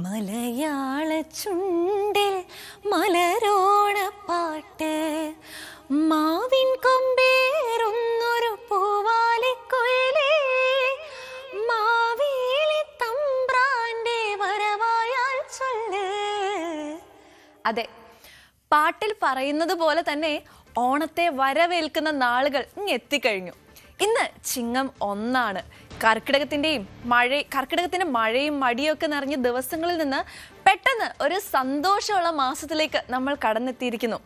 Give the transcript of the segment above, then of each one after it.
മലയാള ചുണ്ടിൽ മലരോണപ്പാട്ട് മാവിൻ കൊമ്പേറുന്നൊരു പൂവാലിക്കൊയിലേ മാവേലി തമ്പ്രാന്റെ വരവായാൽ ചൊല്ല്. അതെ, പാട്ടിൽ പറയുന്നത് പോലെ തന്നെ ഓണത്തെ വരവേൽക്കുന്ന നാളുകൾ എത്തിക്കഴിഞ്ഞു. ഇന്ന് ചിങ്ങം 1. കർക്കിടകത്തിന്റെ മഴയും മടിയും ഒക്കെ നിറഞ്ഞ ദിവസങ്ങളിൽ നിന്ന് പെട്ടെന്ന് ഒരു സന്തോഷമുള്ള മാസത്തിലേക്ക് നമ്മൾ കടന്നെത്തിയിരിക്കുന്നു.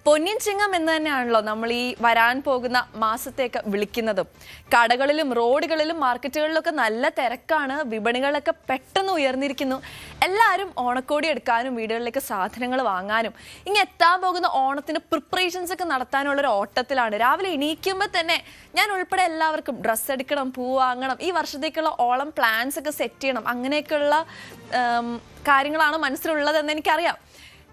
പൊന്നിൻ ചിങ്ങം എന്ന് തന്നെയാണല്ലോ നമ്മൾ ഈ വരാൻ പോകുന്ന മാസത്തേക്ക് വിളിക്കുന്നതും. കടകളിലും റോഡുകളിലും മാർക്കറ്റുകളിലൊക്കെ നല്ല തിരക്കാണ്. വിപണികളൊക്കെ പെട്ടെന്ന് ഉയർന്നിരിക്കുന്നു. എല്ലാവരും ഓണക്കോടി എടുക്കാനും വീടുകളിലേക്ക് സാധനങ്ങൾ വാങ്ങാനും ഇങ്ങനെ എത്താൻ പോകുന്ന ഓണത്തിന് പ്രിപ്പറേഷൻസ് ഒക്കെ നടത്താനുള്ള ഒരു ഓട്ടത്തിലാണ്. രാവിലെ എണീക്കുമ്പോൾ തന്നെ ഞാൻ ഉൾപ്പെടെ എല്ലാവർക്കും ഡ്രസ്സ് എടുക്കണം, പൂ വാങ്ങണം, ഈ വർഷത്തേക്കുള്ള ഓണം പ്ലാൻസ് ഒക്കെ സെറ്റ് ചെയ്യണം, അങ്ങനെയൊക്കെയുള്ള കാര്യങ്ങളാണ് മനസ്സിലുള്ളതെന്ന് എനിക്കറിയാം.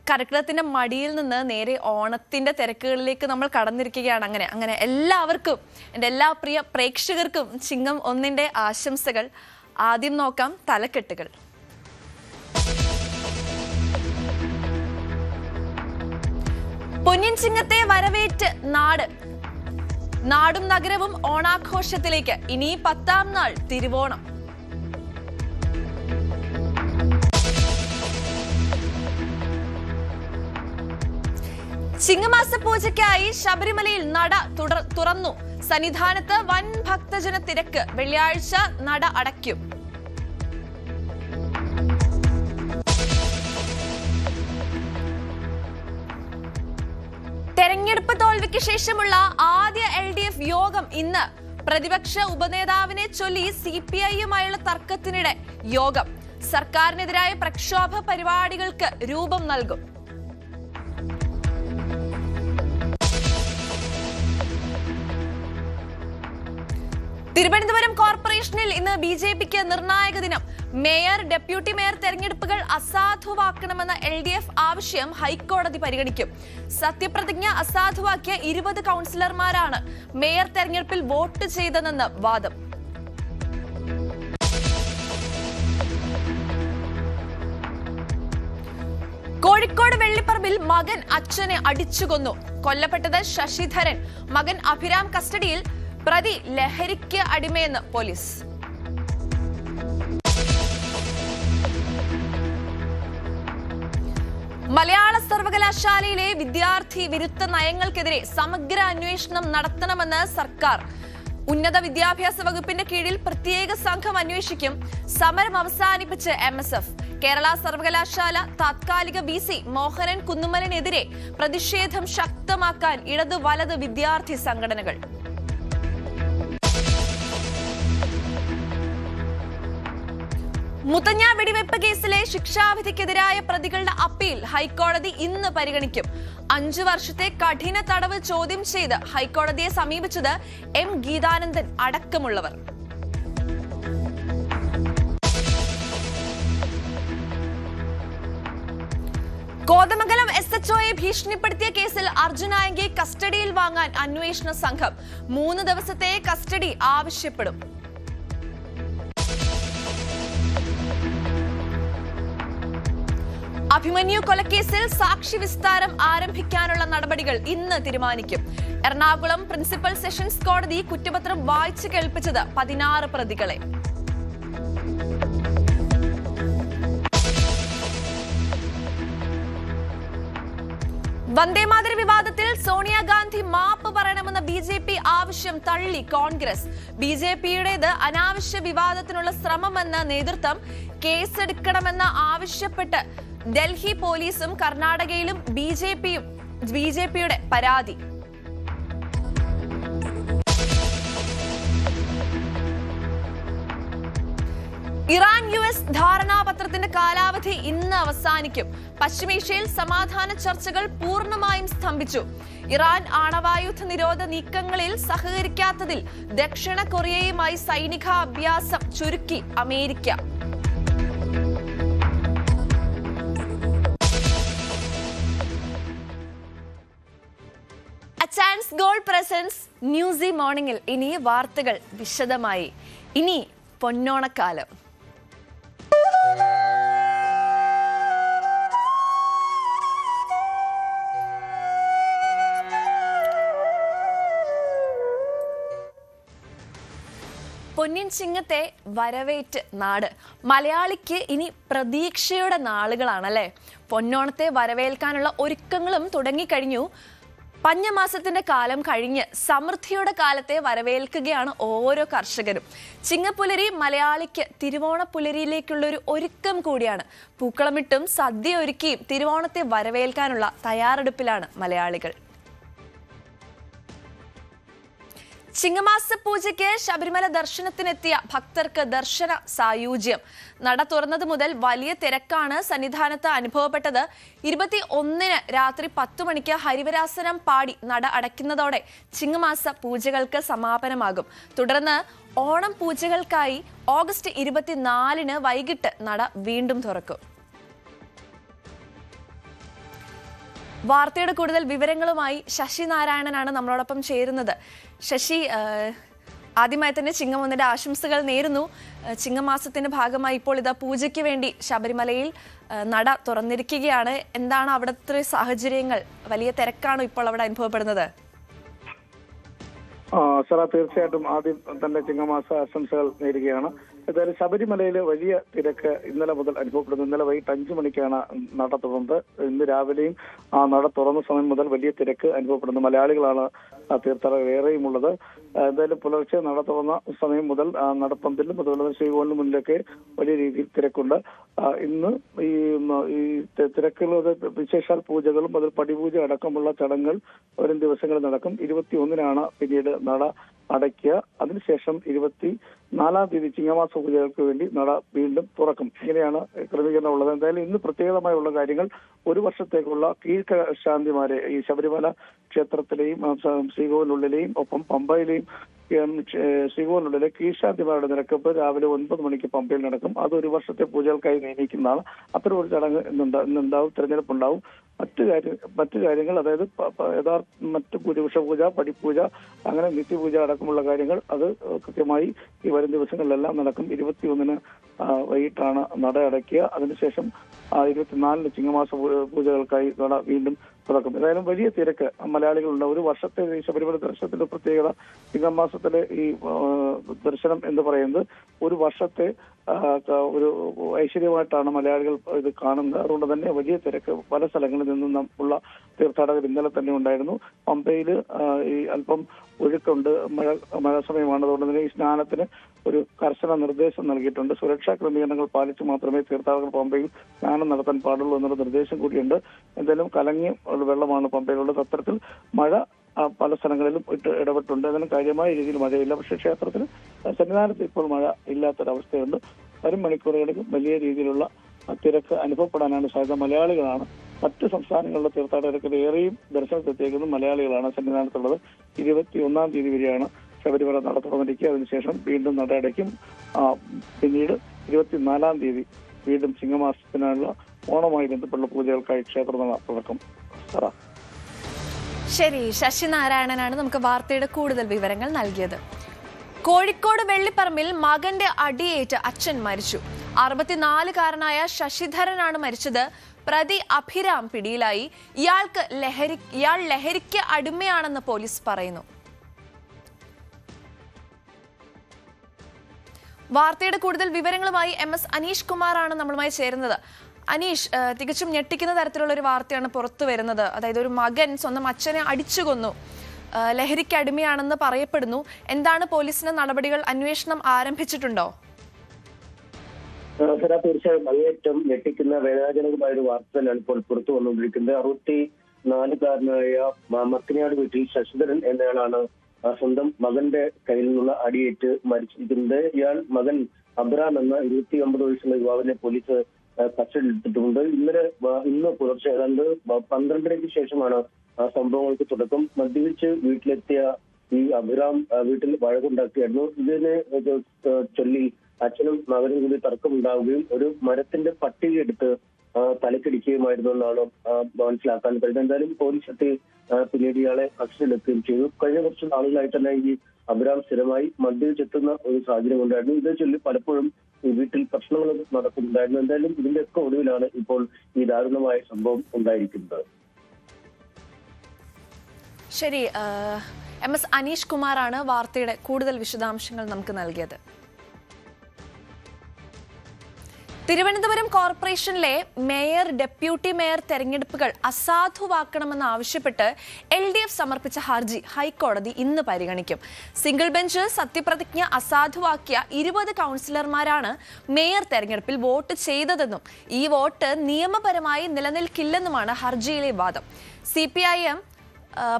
കർക്കിടകത്തിന്റെ മടിയിൽ നിന്ന് നേരെ ഓണത്തിന്റെ തിരക്കുകളിലേക്ക് നമ്മൾ കടന്നിരിക്കുകയാണ്. അങ്ങനെ എല്ലാവർക്കും, എൻ്റെ എല്ലാ പ്രിയ പ്രേക്ഷകർക്കും ചിങ്ങം 1 ആശംസകൾ. ആദ്യം നോക്കാം തലക്കെട്ടുകൾ. പൊന്നിൻ ചിങ്ങത്തെ വരവേറ്റ് നാടും നഗരവും ഓണാഘോഷത്തിലേക്ക്. ഇനി 10ാം നാൾ തിരുവോണം. ചിങ്ങമാസ പൂജയ്ക്കായി ശബരിമലയിൽ നട തുറന്നു. സന്നിധാനത്ത് വൻ ഭക്തജന തിരക്ക്. വെള്ളിയാഴ്ച നട അടയ്ക്കും. തെരഞ്ഞെടുപ്പ് തോൽവിക്ക് ശേഷമുള്ള ആദ്യ LDF യോഗം ഇന്ന്. പ്രതിപക്ഷ ഉപനേതാവിനെ ചൊല്ലി CPI-യുമായുള്ള തർക്കത്തിനിടെ യോഗം. സർക്കാരിനെതിരായ പ്രക്ഷോഭ പരിപാടികൾക്ക് രൂപം നൽകും. തിരുവനന്തപുരം കോർപ്പറേഷനിൽ ഇന്ന് BJPക്ക് നിർണായക ദിനം. മേയർ, ഡെപ്യൂട്ടി മേയർ തെരഞ്ഞെടുപ്പുകൾ അസാധുവാക്കണമെന്ന LDF ആവശ്യം ഹൈക്കോടതി പരിഗണിക്കും. സത്യപ്രതിജ്ഞ അസാധുവാക്കിയ 20 കൗൺസിലർമാരാണ് മേയർ തെരഞ്ഞെടുപ്പിൽ വോട്ട് ചെയ്തതെന്ന് വാദം. കോഴിക്കോട് വെള്ളിപ്പറമ്പിൽ മകൻ അച്ഛനെ അടിച്ചുകൊന്നു. കൊല്ലപ്പെട്ടത് ശശിധരൻ. മകൻ അഭിരാം കസ്റ്റഡിയിൽ. പ്രതി ലഹരിക്ക് അടിമയെന്ന് പോലീസ്. മലയാള സർവകലാശാലയിലെ വിദ്യാർത്ഥി വിരുദ്ധ നയങ്ങൾക്കെതിരെ സമഗ്ര അന്വേഷണം നടത്തണമെന്ന് സർക്കാർ. ഉന്നത വിദ്യാഭ്യാസ വകുപ്പിന്റെ കീഴിൽ പ്രത്യേക സംഘം അന്വേഷിക്കും. സമരം അവസാനിപ്പിച്ച് MSF. കേരള സർവകലാശാല താത്കാലിക VC മോഹനൻ കുന്നുമലിനെതിരെ പ്രതിഷേധം ശക്തമാക്കാൻ ഇടതു വലത് വിദ്യാർത്ഥി സംഘടനകൾ. മുത്തങ്ങ വെടിവെപ്പ് കേസിലെ ശിക്ഷാവിധിക്കെതിരായ പ്രതികളുടെ അപ്പീൽ ഹൈക്കോടതി ഇന്ന് പരിഗണിക്കും. 5 വർഷത്തെ കഠിന തടവ് ചോദ്യം ചെയ്ത് ഹൈക്കോടതിയെ സമീപിച്ചത് M. ഗീതാനന്ദൻ അടക്കമുള്ളവർ. കോതമംഗലം SHOയെ ഭീഷണിപ്പെടുത്തിയ കേസിൽ അർജുനായങ്കെ കസ്റ്റഡിയിൽ വാങ്ങാൻ അന്വേഷണ സംഘം. 3 ദിവസത്തെ കസ്റ്റഡി ആവശ്യപ്പെടും. അഭിമന്യു കൊലക്കേസിൽ സാക്ഷി വിസ്താരം ആരംഭിക്കാനുള്ള നടപടികൾ ഇന്ന് തീരുമാനിക്കും. എറണാകുളം പ്രിൻസിപ്പൽ സെഷൻസ് കോടതി കുറ്റപത്രം വായിച്ചു കേൾപ്പിച്ചത് 16 പ്രതികളെ. വന്ദേമാതര വിവാദത്തിൽ സോണിയാഗാന്ധി മാപ്പ് പറയണമെന്ന BJP ആവശ്യം തള്ളി കോൺഗ്രസ്. BJPയുടേത് അനാവശ്യ വിവാദത്തിനുള്ള ശ്രമമെന്ന നേതൃത്വം. കേസെടുക്കണമെന്ന് ആവശ്യപ്പെട്ട് ഡൽഹി പോലീസും കർണാടകയിലും BJPയുടെ പരാതി. ഇറാൻ US ധാരണാപത്രത്തിന്റെ കാലാവധി ഇന്ന് അവസാനിക്കും. പശ്ചിമേഷ്യയിൽ സമാധാന ചർച്ചകൾ പൂർണ്ണമായും സ്തംഭിച്ചു. ഇറാൻ ആണവായുധ നിരോധ നീക്കങ്ങളിൽ സഹകരിക്കാത്തതിൽ ദക്ഷിണ കൊറിയയുമായി സൈനിക അഭ്യാസം ചുരുക്കി അമേരിക്ക. ചാൻസ് ഗോൾ പ്രസൻസ് ന്യൂസി മോർണിംഗിൽ ഇനി വാർത്തകൾ വിശദമായി. ഇനി പൊന്നോണക്കാലം. പൊന്നിൻ ചിങ്ങത്തെ വരവേറ്റ് നാട്. മലയാളിക്ക് ഇനി പ്രതീക്ഷയുടെ നാളുകളാണല്ലേ. പൊന്നോണത്തെ വരവേൽക്കാനുള്ള ഒരുക്കങ്ങളും തുടങ്ങിക്കഴിഞ്ഞു. പഞ്ഞമാസത്തിന്റെ കാലം കഴിഞ്ഞ് സമൃദ്ധിയുടെ കാലത്തെ വരവേൽക്കുകയാണ് ഓരോ കർഷകരും. ചിങ്ങപ്പുലരി മലയാളിക്ക് തിരുവോണപ്പുലരിയിലേക്കുള്ളൊരു ഒരുക്കം കൂടിയാണ്. പൂക്കളമിട്ടും സദ്യ ഒരുക്കിയും തിരുവോണത്തെ വരവേൽക്കാനുള്ള തയ്യാറെടുപ്പിലാണ് മലയാളികൾ. ചിങ്ങമാസ പൂജയ്ക്ക് ശബരിമല ദർശനത്തിനെത്തിയ ഭക്തർക്ക് ദർശന സായൂജ്യം. നട തുറന്നത് മുതൽ വലിയ തിരക്കാണ് സന്നിധാനത്ത് അനുഭവപ്പെട്ടത്. 21-ന് രാത്രി 10 മണിക്ക് ഹരിവരാസനം പാടി നട അടയ്ക്കുന്നതോടെ ചിങ്ങമാസ പൂജകൾക്ക് സമാപനമാകും. തുടർന്ന് ഓണം പൂജകൾക്കായി ഓഗസ്റ്റ് 24-ന് വൈകിട്ട് നട വീണ്ടും തുറക്കും. വാർത്തയുടെ കൂടുതൽ വിവരങ്ങളുമായി ശശി നാരായണനാണ് നമ്മളോടൊപ്പം ചേരുന്നത്. ശശി, ആദ്യമായി തന്നെ ചിങ്ങം 1-ന്റെ ആശംസകൾ നേരുന്നു. ചിങ്ങമാസത്തിന്റെ ഭാഗമായി ഇപ്പോൾ ഇതാ പൂജയ്ക്ക് വേണ്ടി ശബരിമലയിൽ നട തുറന്നിരിക്കുകയാണ്. എന്താണ് അവിടുത്തെ സാഹചര്യങ്ങൾ? വലിയ തിരക്കാണോ ഇപ്പോൾ അവിടെ അനുഭവപ്പെടുന്നത്? തീർച്ചയായിട്ടും ആദ്യം തന്നെ ചിങ്ങമാസ ആശംസകൾ നേരുകയാണ്. ഏതായാലും ശബരിമലയിലെ വലിയ തിരക്ക് ഇന്നലെ മുതൽ അനുഭവപ്പെടുന്നു. ഇന്നലെ വൈകിട്ട് 5 മണിക്കാണ് നട തുറന്നത്. ഇന്ന് രാവിലെയും നട തുറന്ന സമയം മുതൽ വലിയ തിരക്ക് അനുഭവപ്പെടുന്നു. മലയാളികളാണ് തീർത്ഥാടകർ ഏറെയും ഉള്ളത്. എന്തായാലും പുലർച്ചെ നട തുറന്ന സമയം മുതൽ നടപ്പന്തലിലും അതുപോലെ ശ്രീകോവിലിന് മുന്നിലൊക്കെ വലിയ രീതിയിൽ തിരക്കുണ്ട്. ഇന്ന് ഈ തിരക്കുള്ളത് വിശേഷാൽ പൂജകളും അതിൽ പടിപൂജ അടക്കമുള്ള ചടങ്ങുകൾ വരും ദിവസങ്ങളിൽ നടക്കും. 21-നാണ് പിന്നീട് നട അടയ്ക്കുക. അതിനുശേഷം 24-ാം തീയതി ചിങ്ങമാസ പൂജകൾക്ക് വേണ്ടി നട വീണ്ടും തുറക്കും. ഇങ്ങനെയാണ് ക്രമീകരണം ഉള്ളത്. എന്തായാലും ഇന്ന് പ്രത്യേകമായുള്ള കാര്യങ്ങൾ, ഒരു വർഷത്തേക്കുള്ള കീഴ്ശാന്തിമാരെ ഈ ശബരിമല ക്ഷേത്രത്തിലെയും ശ്രീകോവിലുള്ളിലെയും ഒപ്പം പമ്പയിലെയും ശ്രീകോവിലുള്ളിലെ കീഴ്ശാന്തിമാരുടെ നിരക്കപ്പ് രാവിലെ 9 മണിക്ക് പമ്പയിൽ നടക്കും. അത് ഒരു വർഷത്തെ പൂജകൾക്കായി നിയമിക്കുന്നതാണ്. അത്തരം ഒരു ചടങ്ങ് ഇന്നുണ്ടാവും. തെരഞ്ഞെടുപ്പുണ്ടാവും. മറ്റു കാര്യങ്ങൾ, അതായത് മറ്റു ഉഷപൂജ, പടിപ്പൂജ, അങ്ങനെ നിത്യപൂജ അടക്കമുള്ള കാര്യങ്ങൾ അത് കൃത്യമായി ഈ വരും ദിവസങ്ങളിലെല്ലാം നടക്കും. 21-ന് വൈകിട്ടാണ് നട അടയ്ക്കുക. അതിനുശേഷം 24-ന് ചിങ്ങമാസ പൂജകൾക്കായി നട വീണ്ടും തുറക്കും. ഏതായാലും വലിയ തിരക്ക് മലയാളികളുണ്ട്. ഒരു വർഷത്തെ ശബരിമല ദർശനത്തിന്റെ പ്രത്യേകത, ചിങ്ങമാസത്തിലെ ഈ ദർശനം എന്ന് പറയുന്നത് ഒരു വർഷത്തെ ഒരു ഐശ്വര്യമായിട്ടാണ് മലയാളികൾ ഇത് കാണുന്നത്. അതുകൊണ്ട് തന്നെ വലിയ തിരക്ക് പല സ്ഥലങ്ങളിൽ നിന്നും ഉള്ള തീർത്ഥാടകർ ഇന്നലെ തന്നെ ഉണ്ടായിരുന്നു. പമ്പയിൽ ഈ അല്പം ഒഴുക്കുണ്ട്. മഴ സമയമാണ്. അതുകൊണ്ട് തന്നെ ഈ സ്നാനത്തിന് ഒരു കർശന നിർദ്ദേശം നൽകിയിട്ടുണ്ട്. സുരക്ഷാ ക്രമീകരണങ്ങൾ പാലിച്ച് മാത്രമേ തീർത്ഥാടകർ പമ്പയിൽ സ്നാനം നടത്താൻ പാടുള്ളൂ എന്നുള്ള നിർദ്ദേശം കൂടിയുണ്ട്. എന്തായാലും കലങ്ങിയ വെള്ളമാണ് പമ്പയിലുള്ളത്. അത്തരത്തിൽ മഴ പല സ്ഥലങ്ങളിലും ഇടപെട്ടുണ്ട്. അതിന് കാര്യമായ രീതിയിൽ മഴയില്ല. പക്ഷേ ക്ഷേത്രത്തിൽ സന്നിധാനത്ത് ഇപ്പോൾ മഴ ഇല്ലാത്തൊരവസ്ഥയുണ്ട്. വരും മണിക്കൂറുകളിൽ വലിയ രീതിയിലുള്ള തിരക്ക് അനുഭവപ്പെടാനാണ് സാധ്യത. മലയാളികളാണ്. മറ്റ് സംസ്ഥാനങ്ങളിലെ തീർത്ഥാടകർക്ക് ഏറെയും ദർശനത്തെത്തിയേക്കുന്നത് മലയാളികളാണ്. സന്നിധാനത്തുള്ളത് 21-ാം തീയതി വരെയാണ് ശബരിമല നട തുറന്നിരിക്കുക. അതിനുശേഷം വീണ്ടും നട അടയ്ക്കും. പിന്നീട് 24-ാം തീയതി വീണ്ടും ചിങ്ങമാസത്തിനുള്ള ഓണവുമായി ബന്ധപ്പെട്ട പൂജകൾക്കായി ക്ഷേത്ര നട തുറക്കും. ശരി, ശശി നാരായണനാണ് നമുക്ക് വാർത്തയുടെ കൂടുതൽ വിവരങ്ങൾ നൽകിയത്. കോഴിക്കോട് വെള്ളിപ്പറമ്പിൽ മകന്റെ അടിയേറ്റ് അച്ഛൻ മരിച്ചു. 64-കാരനായ ശശിധരനാണ് മരിച്ചത്. പ്രതി അഭിരാം പിടിയിലായി. ഇയാൾ ലഹരിക്ക് അടിമയാണെന്ന് പോലീസ് പറയുന്നു. വാർത്തയുടെ കൂടുതൽ വിവരങ്ങളുമായി MS അനീഷ് കുമാറാണ് നമ്മളുമായി ചേരുന്നത്. അനീഷ്, തികച്ചും ഞെട്ടിക്കുന്ന തരത്തിലുള്ള ഒരു വാർത്തയാണ് പുറത്തു വരുന്നത്. അതായത് ഒരു മകൻ സ്വന്തം അച്ഛനെ അടിച്ചു കൊന്നു. ലഹരിക്ക് അടിമയാണെന്ന് പറയപ്പെടുന്നു. എന്താണ് പോലീസിന്റെ നടപടികൾ? അന്വേഷണം ആരംഭിച്ചിട്ടുണ്ടോ? തീർച്ചയായും അങ്ങേറ്റം ഞെട്ടിക്കുന്ന വേദനാജനകമായ ഒരു വാർത്ത തന്നെയാണ് ഇപ്പോൾ പുറത്തു വന്നുകൊണ്ടിരിക്കുന്നത്. 64-കാരനായ മക്കനാട് വീട്ടിൽ ശശിധരൻ എന്നയാളാണ് സ്വന്തം മകന്റെ കയ്യിൽ നിന്നുള്ള അടിയേറ്റ് മരിച്ചിരിക്കുന്നത്. ഇയാൾ മകൻ അബ്രാം എന്ന 29 വയസ്സുള്ള യുവാവിനെ പോലീസ് കസ്റ്റഡിയിലെടുത്തിട്ടുണ്ട്. ഇന്ന് പുലർച്ചെ ഏതാണ്ട് 12-ക്ക് ശേഷമാണ് സംഭവങ്ങൾക്ക് തുടക്കം. മദ്യപിച്ച് വീട്ടിലെത്തിയ ഈ അഭിരാം വീട്ടിൽ വഴക്കുണ്ടാക്കിയായിരുന്നു. ഇതിനെ ചൊല്ലി അച്ഛനും മകനും കൂടി തർക്കമുണ്ടാവുകയും ഒരു മരത്തിന്റെ പട്ടികയെടുത്ത് തലക്കടിക്കുകയുമായിരുന്നു എന്നാണ് മനസ്സിലാക്കാൻ കഴിഞ്ഞത്. എന്തായാലും പോലീസ് എത്തി പിന്നീട് ഇയാളെ കസ്റ്റഡിയിലെത്തുകയും ചെയ്തു. കഴിഞ്ഞ കുറച്ച് നാളുകളായി തന്നെ ഈ അഭിരാം സ്ഥിരമായി മദ്യപിച്ചെത്തുന്ന ഒരു സാഹചര്യം ഉണ്ടായിരുന്നു. ഇതേ ചൊല്ലി പലപ്പോഴും ഈ വീട്ടിൽ പ്രശ്നങ്ങൾ നടക്കുന്നുണ്ടായിരുന്നു. എന്തായാലും ഇതിന്റെയൊക്കെ ഒടുവിലാണ് ഇപ്പോൾ ഈ ദാരുണമായ സംഭവം ഉണ്ടായിരിക്കുന്നത്. ശരി, MS അനീഷ് കുമാറാണ് വാർത്തയുടെ കൂടുതൽ വിശദാംശങ്ങൾ നമുക്ക് നൽകിയത്. തിരുവനന്തപുരം കോർപ്പറേഷനിലെ മേയർ, ഡെപ്യൂട്ടി മേയർ തെരഞ്ഞെടുപ്പുകൾ അസാധുവാക്കണമെന്നാവശ്യപ്പെട്ട് LDF സമർപ്പിച്ച ഹർജി ഹൈക്കോടതി ഇന്ന് പരിഗണിക്കും. സിംഗിൾ ബെഞ്ച് സത്യപ്രതിജ്ഞ അസാധുവാക്കിയ 20 കൗൺസിലർമാരാണ് മേയർ തെരഞ്ഞെടുപ്പിൽ വോട്ട് ചെയ്തതെന്നും ഈ വോട്ട് നിയമപരമായി നിലനിൽക്കില്ലെന്നുമാണ് ഹർജിയിലെ വാദം. CPIM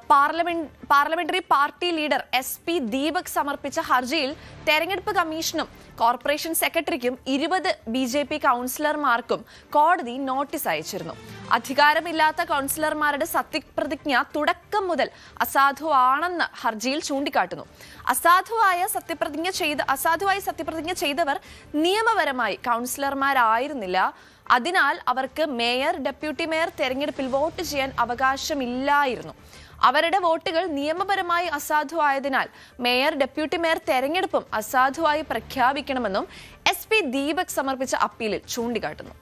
parliamentary party leader SP Deepak സമർപ്പിച്ച ഹർജിയിൽ തെരഞ്ഞെടുപ്പ് കമ്മീഷനും കോർപ്പറേഷൻ സെക്രട്ടറിക്കും 20 BJP കൗൺസിലർമാർക്കും കോടതി നോട്ടീസ് അയച്ചിരുന്നു. അധികാരമില്ലാത്ത കൗൺസിലർമാരുടെ സത്യപ്രതിജ്ഞ തുടക്കം മുതൽ അസാധുവാണെന്ന് ഹർജിയിൽ ചൂണ്ടിക്കാട്ടുന്നു. അസാധുവായി സത്യപ്രതിജ്ഞ ചെയ്തവർ നിയമപരമായി കൗൺസിലർമാരായിരുന്നില്ല. അതിനാൽ അവർക്ക് മേയർ, ഡെപ്യൂട്ടി മേയർ തെരഞ്ഞെടുപ്പിൽ വോട്ട് ചെയ്യാൻ അവകാശമില്ലായിരുന്നു. അവരുടെ വോട്ടുകൾ നിയമപരമായി അസാധുവായതിനാൽ മേയർ, ഡെപ്യൂട്ടി മേയർ തെരഞ്ഞെടുപ്പും അസാധുവായി പ്രഖ്യാപിക്കണമെന്നും SP ദീപക് സമർപ്പിച്ച അപ്പീലിൽ ചൂണ്ടിക്കാട്ടുന്നു.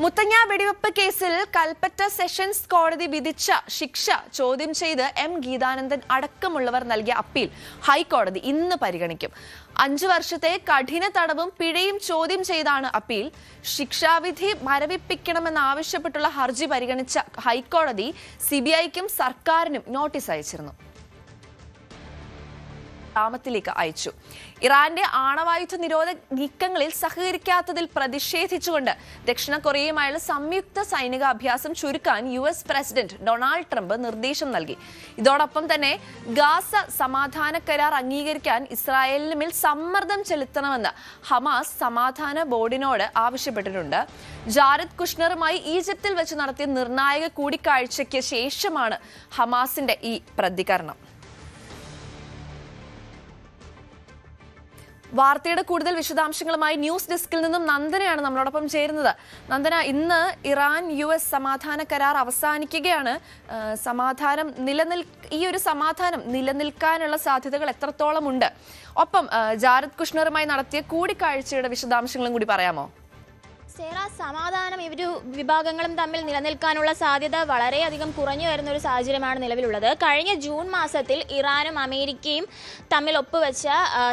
മുത്തങ്ങ വെടിവെപ്പ് കേസിൽ കൽപ്പറ്റ സെഷൻസ് കോടതി വിധിച്ച ശിക്ഷ ചോദ്യം ചെയ്ത് M ഗീതാനന്ദൻ അടക്കമുള്ളവർ നൽകിയ അപ്പീൽ ഹൈക്കോടതി ഇന്ന് പരിഗണിക്കും. 5 വർഷത്തെ കഠിന തടവും പിഴയും ചോദ്യം ചെയ്താണ് അപ്പീൽ. ശിക്ഷാവിധി മരവിപ്പിക്കണമെന്നാവശ്യപ്പെട്ടുള്ള ഹർജി പരിഗണിച്ച ഹൈക്കോടതി CBIക്കും സർക്കാരിനും നോട്ടീസ് അയച്ചിരുന്നു. ാമത്തിലേക്ക് അയച്ചു. ഇറാന്റെ ആണവായുധ നിരോധ നീക്കങ്ങളിൽ സഹകരിക്കാത്തതിൽ പ്രതിഷേധിച്ചുകൊണ്ട് ദക്ഷിണ കൊറിയയുമായുള്ള സംയുക്ത സൈനിക അഭ്യാസം ചുരുക്കാൻ US പ്രസിഡന്റ് ഡൊണാൾഡ് ട്രംപ് നിർദ്ദേശം നൽകി. ഇതോടൊപ്പം തന്നെ ഗാസ സമാധാന കരാർ അംഗീകരിക്കാൻ ഇസ്രായേലിന് മേൽ സമ്മർദ്ദം ചെലുത്തണമെന്ന് ഹമാസ് സമാധാന ബോർഡിനോട് ആവശ്യപ്പെട്ടിട്ടുണ്ട്. ജാരദ് കുഷ്ണറുമായി ഈജിപ്തിൽ വെച്ച് നടത്തിയ നിർണായക കൂടിക്കാഴ്ചയ്ക്ക് ശേഷമാണ് ഹമാസിന്റെ ഈ പ്രതികരണം. വാർത്തയുടെ കൂടുതൽ വിശദാംശങ്ങളുമായി ന്യൂസ് ഡെസ്കിൽ നിന്നും നന്ദനയാണ് നമ്മളോടൊപ്പം ചേരുന്നത്. നന്ദന, ഇന്ന് ഇറാൻ US സമാധാന കരാർ അവസാനിക്കുകയാണ്. ഈ ഒരു സമാധാനം നിലനിൽക്കാനുള്ള സാധ്യതകൾ എത്രത്തോളം ഉണ്ട്? ഒപ്പം ജാരദ് കുഷ്ണറുമായി നടത്തിയ കൂടിക്കാഴ്ചയുടെ വിശദാംശങ്ങളും കൂടി പറയാമോ? സമാധാനം ഇരു വിഭാഗങ്ങളും തമ്മിൽ നിലനിൽക്കാനുള്ള സാധ്യത വളരെയധികം കുറഞ്ഞു വരുന്ന ഒരു സാഹചര്യമാണ് നിലവിലുള്ളത്. കഴിഞ്ഞ ജൂൺ മാസത്തിൽ ഇറാനും അമേരിക്കയും തമ്മിൽ ഒപ്പുവെച്ച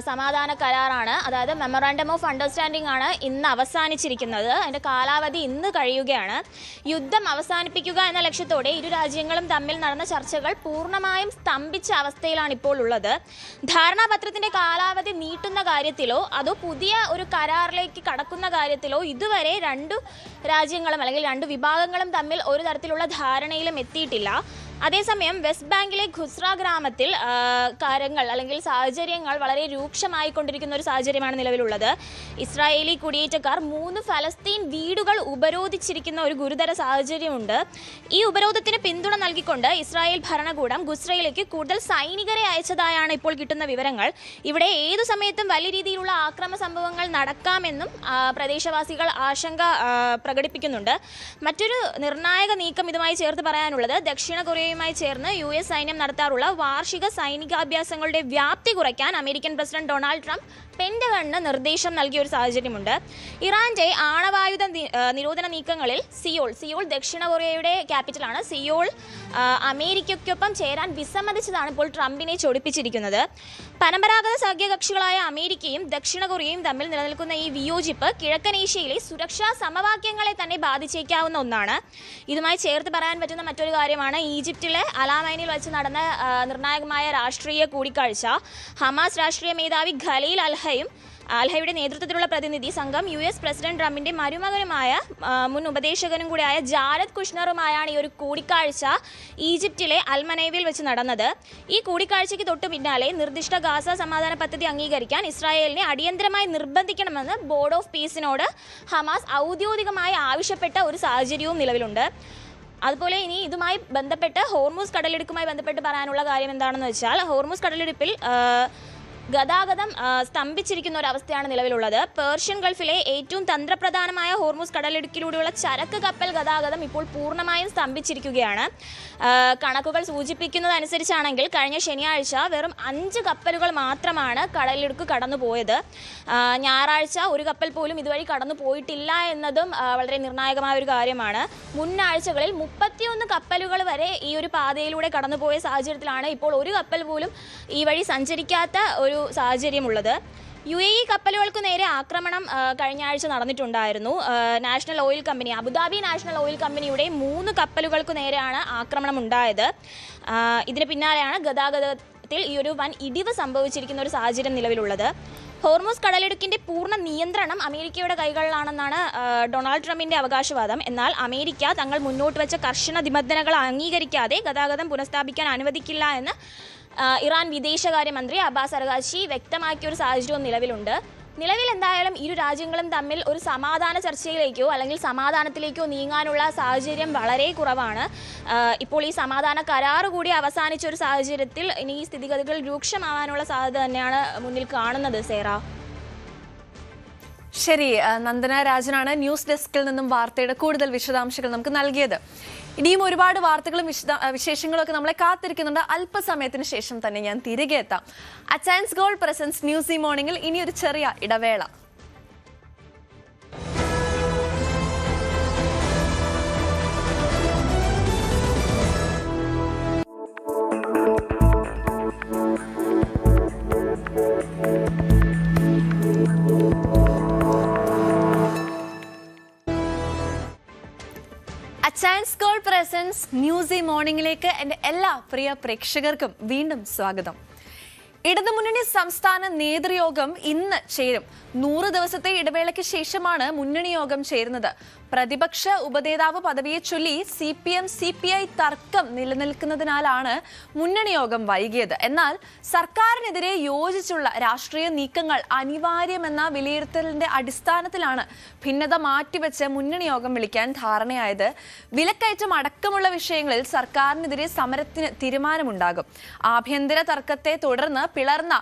സമാധാന കരാറാണ്, അതായത് മെമ്മോറാണ്ടം ഓഫ് അണ്ടർസ്റ്റാൻഡിംഗ് ആണ് ഇന്ന് അവസാനിച്ചിരിക്കുന്നത്. അതിൻ്റെ കാലാവധി ഇന്ന് കഴിയുകയാണ്. യുദ്ധം അവസാനിപ്പിക്കുക എന്ന ലക്ഷ്യത്തോടെ ഇരു രാജ്യങ്ങളും തമ്മിൽ നടന്ന ചർച്ചകൾ പൂർണ്ണമായും സ്തംഭിച്ച അവസ്ഥയിലാണ് ഇപ്പോൾ ഉള്ളത്. ധാരണാപത്രത്തിൻ്റെ കാലാവധി നീട്ടുന്ന കാര്യത്തിലോ അതോ പുതിയ ഒരു കരാറിലേക്ക് കടക്കുന്ന കാര്യത്തിലോ ഇതുവരെ രണ്ടു രാജ്യങ്ങളും അല്ലെങ്കിൽ രണ്ടു വിഭാഗങ്ങളും തമ്മിൽ ഒരു തരത്തിലുള്ള ധാരണയിലും എത്തിയിട്ടില്ല. അതേസമയം വെസ്റ്റ് ബാങ്കിലെ ഖുസ്ര ഗ്രാമത്തിൽ കാര്യങ്ങൾ അല്ലെങ്കിൽ സാഹചര്യങ്ങൾ വളരെ രൂക്ഷമായിക്കൊണ്ടിരിക്കുന്ന ഒരു സാഹചര്യമാണ് നിലവിലുള്ളത്. ഇസ്രായേലി കുടിയേറ്റക്കാർ 3 ഫലസ്തീൻ വീടുകൾ ഉപരോധിച്ചിരിക്കുന്ന ഒരു ഗുരുതര സാഹചര്യമുണ്ട്. ഈ ഉപരോധത്തിന് പിന്തുണ നൽകിക്കൊണ്ട് ഇസ്രായേൽ ഭരണകൂടം ഖുസ്രയിലേക്ക് കൂടുതൽ സൈനികരെ അയച്ചതായാണ് ഇപ്പോൾ കിട്ടുന്ന വിവരങ്ങൾ. ഇവിടെ ഏതു സമയത്തും വലിയ രീതിയിലുള്ള ആക്രമണ സംഭവങ്ങൾ നടക്കാമെന്നും പ്രദേശവാസികൾ ആശങ്ക പ്രകടിപ്പിക്കുന്നുണ്ട്. മറ്റൊരു നിർണായക നീക്കം ഇതുമായി ചേർത്ത് പറയാനുള്ളത് ദക്ഷിണ കൊറിയ ചേർന്ന് US സൈന്യം നടത്താറുള്ള വാർഷിക സൈനികാഭ്യാസങ്ങളുടെ വ്യാപ്തി കുറയ്ക്കാൻ അമേരിക്കൻ പ്രസിഡന്റ് ഡൊണാൾഡ് ട്രംപ് പെന്റഗണിന് നിർദ്ദേശം നൽകിയ ഒരു സാഹചര്യമുണ്ട്. ഇറാന്റെ ആണവായുധ നിരോധന നീക്കങ്ങളിൽ സിയോൾ ദക്ഷിണ കൊറിയയുടെ ക്യാപിറ്റലാണ്. സിയോൾ അമേരിക്കയ്ക്കൊപ്പം ചേരാൻ വിസമ്മതിച്ചതാണ് ഇപ്പോൾ ട്രംപിനെ ചൊടിപ്പിച്ചിരിക്കുന്നത്. പരമ്പരാഗത സഖ്യകക്ഷികളായ അമേരിക്കയും ദക്ഷിണ കൊറിയയും തമ്മിൽ നിലനിൽക്കുന്ന ഈ വിയോജിപ്പ് കിഴക്കൻ ഏഷ്യയിലെ സുരക്ഷാ സമവാക്യങ്ങളെ തന്നെ ബാധിച്ചേക്കാവുന്ന ഒന്നാണ്. ഇതുമായി ചേർത്ത് പറയാൻ പറ്റുന്ന മറ്റൊരു കാര്യമാണ് ഈജിപ്തിലെ അലാമൈനിൽ വെച്ച് നടന്ന നിർണായകമായ രാഷ്ട്രീയ കൂടിക്കാഴ്ച. ഹമാസ് രാഷ്ട്രീയ മേധാവി ഖലീൽ അൽഹയുടെ നേതൃത്വത്തിലുള്ള പ്രതിനിധി സംഘം US പ്രസിഡന്റ് ട്രംപിന്റെ മരുമകനുമായ മുൻ ഉപദേശകനും കൂടിയായ ജാരദ് കുഷ്ണറുമായാണ് ഈ ഒരു കൂടിക്കാഴ്ച ഈജിപ്തിലെ അൽമനൈവിൽ വെച്ച് നടന്നത്. ഈ കൂടിക്കാഴ്ചയ്ക്ക് തൊട്ടു പിന്നാലെ നിർദ്ദിഷ്ട ഗാസ സമാധാന പദ്ധതി അംഗീകരിക്കാൻ ഇസ്രായേലിനെ അടിയന്തരമായി നിർബന്ധിക്കണമെന്ന് ബോർഡ് ഓഫ് പീസിനോട് ഹമാസ് ഔദ്യോഗികമായി ആവശ്യപ്പെട്ട ഒരു സാഹചര്യവും നിലവിലുണ്ട്. അതുപോലെ ഇനി ഇതുമായി ബന്ധപ്പെട്ട് ഹോർമൂസ് കടലിടുക്കുമായി ബന്ധപ്പെട്ട് പറയാനുള്ള കാര്യം എന്താണെന്ന് വെച്ചാൽ ഹോർമൂസ് കടലിടുപ്പിൽ ഗതാഗതം സ്തംഭിച്ചിരിക്കുന്ന ഒരു അവസ്ഥയാണ് നിലവിലുള്ളത്. പേർഷ്യൻ ഗൾഫിലെ ഏറ്റവും തന്ത്രപ്രധാനമായ ഹോർമൂസ് കടലിടുക്കിലൂടെയുള്ള ചരക്ക് കപ്പൽ ഗതാഗതം ഇപ്പോൾ പൂർണ്ണമായും സ്തംഭിച്ചിരിക്കുകയാണ്. കണക്കുകൾ സൂചിപ്പിക്കുന്നതനുസരിച്ചാണെങ്കിൽ കഴിഞ്ഞ ശനിയാഴ്ച വെറും 5 കപ്പലുകൾ മാത്രമാണ് കടലിടുക്ക് കടന്നുപോയത്. ഞായറാഴ്ച ഒരു കപ്പൽ പോലും ഇതുവഴി കടന്നു പോയിട്ടില്ല എന്നതും വളരെ നിർണായകമായ ഒരു കാര്യമാണ്. മുൻ ആഴ്ചകളിൽ 31 കപ്പലുകൾ വരെ ഈ ഒരു പാതയിലൂടെ കടന്നുപോയ സാഹചര്യത്തിലാണ് ഇപ്പോൾ ഒരു കപ്പൽ പോലും ഈ വഴി സഞ്ചരിക്കാത്ത ഒരു സാഹചര്യമുള്ളത്. UAE കപ്പലുകൾക്ക് നേരെ ആക്രമണം കഴിഞ്ഞ ആഴ്ച നടന്നിട്ടുണ്ടായിരുന്നു. National oil company, Abu Dhabi national oil കമ്പനിയുടെ 3 കപ്പലുകൾക്ക് നേരെയാണ് ആക്രമണം ഉണ്ടായത്. ഇതിന് പിന്നാലെയാണ് ഗതാഗതത്തിൽ ഈ ഒരു വൻ ഇടിവ് സംഭവിച്ചിരിക്കുന്ന ഒരു സാഹചര്യം നിലവിലുള്ളത്. ഹോർമൂസ് കടലിടുക്കിന്റെ പൂർണ്ണ നിയന്ത്രണം അമേരിക്കയുടെ കൈകളിലാണെന്നാണ് ഡൊണാൾഡ് ട്രംപിന്റെ അവകാശവാദം. എന്നാൽ അമേരിക്ക തങ്ങൾ മുന്നോട്ട് വെച്ച കർശന നിബന്ധനകൾ അംഗീകരിക്കാതെ ഗതാഗതം പുനഃസ്ഥാപിക്കാൻ അനുവദിക്കില്ല എന്ന് ഇറാൻ വിദേശകാര്യമന്ത്രി അബ്ബാസ് അർഗാച്ചി വ്യക്തമാക്കിയ ഒരു സാഹചര്യവും നിലവിലുണ്ട്. നിലവിൽ എന്തായാലും ഇരു രാജ്യങ്ങളും തമ്മിൽ ഒരു സമാധാന ചർച്ചയിലേക്കോ അല്ലെങ്കിൽ സമാധാനത്തിലേക്കോ നീങ്ങാനുള്ള സാഹചര്യം വളരെ കുറവാണ്. ഇപ്പോൾ ഈ സമാധാന കരാർ കൂടി അവസാനിച്ച ഒരു സാഹചര്യത്തിൽ ഇനി ഈ സ്ഥിതിഗതികൾ രൂക്ഷമാവാനുള്ള സാധ്യത തന്നെയാണ് മുന്നിൽ കാണുന്നത്. സേറ, ശരി, നന്ദന രാജനാണ് ന്യൂസ് ഡെസ്കിൽ നിന്നും വാർത്തയുടെ കൂടുതൽ വിശദാംശങ്ങൾ നമുക്ക് നൽകിയത്. ഇനിയും ഒരുപാട് വാർത്തകളും വിശേഷങ്ങളും ഒക്കെ നമ്മളെ കാത്തിരിക്കുന്നുണ്ട്. അല്പസമയത്തിന് ശേഷം തന്നെ ഞാൻ തിരികെ എത്താം. അച്ചയൻസ് ഗോൾഡ് പ്രസൻസ് ന്യൂസ് ഈ മോർണിംഗിൽ ഇനി ഒരു ചെറിയ ഇടവേള. അച്ചയൻസ് ഗോൾഡ് പ്രസൻസ് ന്യൂസ് ഈ മോർണിംഗിലേക്ക് എൻ്റെ എല്ലാ പ്രിയ പ്രേക്ഷകർക്കും വീണ്ടും സ്വാഗതം. ഇടതുമുന്നണി സംസ്ഥാന നേതൃയോഗം ഇന്ന് ചേരും. 100 ദിവസത്തെ ഇടവേളയ്ക്ക് ശേഷമാണ് മുന്നണി യോഗം ചേരുന്നത്. പ്രതിപക്ഷ ഉപനേതാവ് പദവിയെ ചൊല്ലി CPM-CPI തർക്കം നിലനിൽക്കുന്നതിനാലാണ് മുന്നണി യോഗം വൈകിയത്. എന്നാൽ സർക്കാരിനെതിരെ യോജിച്ചുള്ള രാഷ്ട്രീയ നീക്കങ്ങൾ അനിവാര്യമെന്ന വിലയിരുത്തലിന്റെ അടിസ്ഥാനത്തിലാണ് ഭിന്നത മാറ്റിവെച്ച് മുന്നണി യോഗം വിളിക്കാൻ ധാരണയായത്. വിലക്കയറ്റം അടക്കമുള്ള വിഷയങ്ങളിൽ സർക്കാരിനെതിരെ സമരത്തിന് തീരുമാനമുണ്ടാകും. ആഭ്യന്തര തർക്കത്തെ തുടർന്ന് പിളർന്ന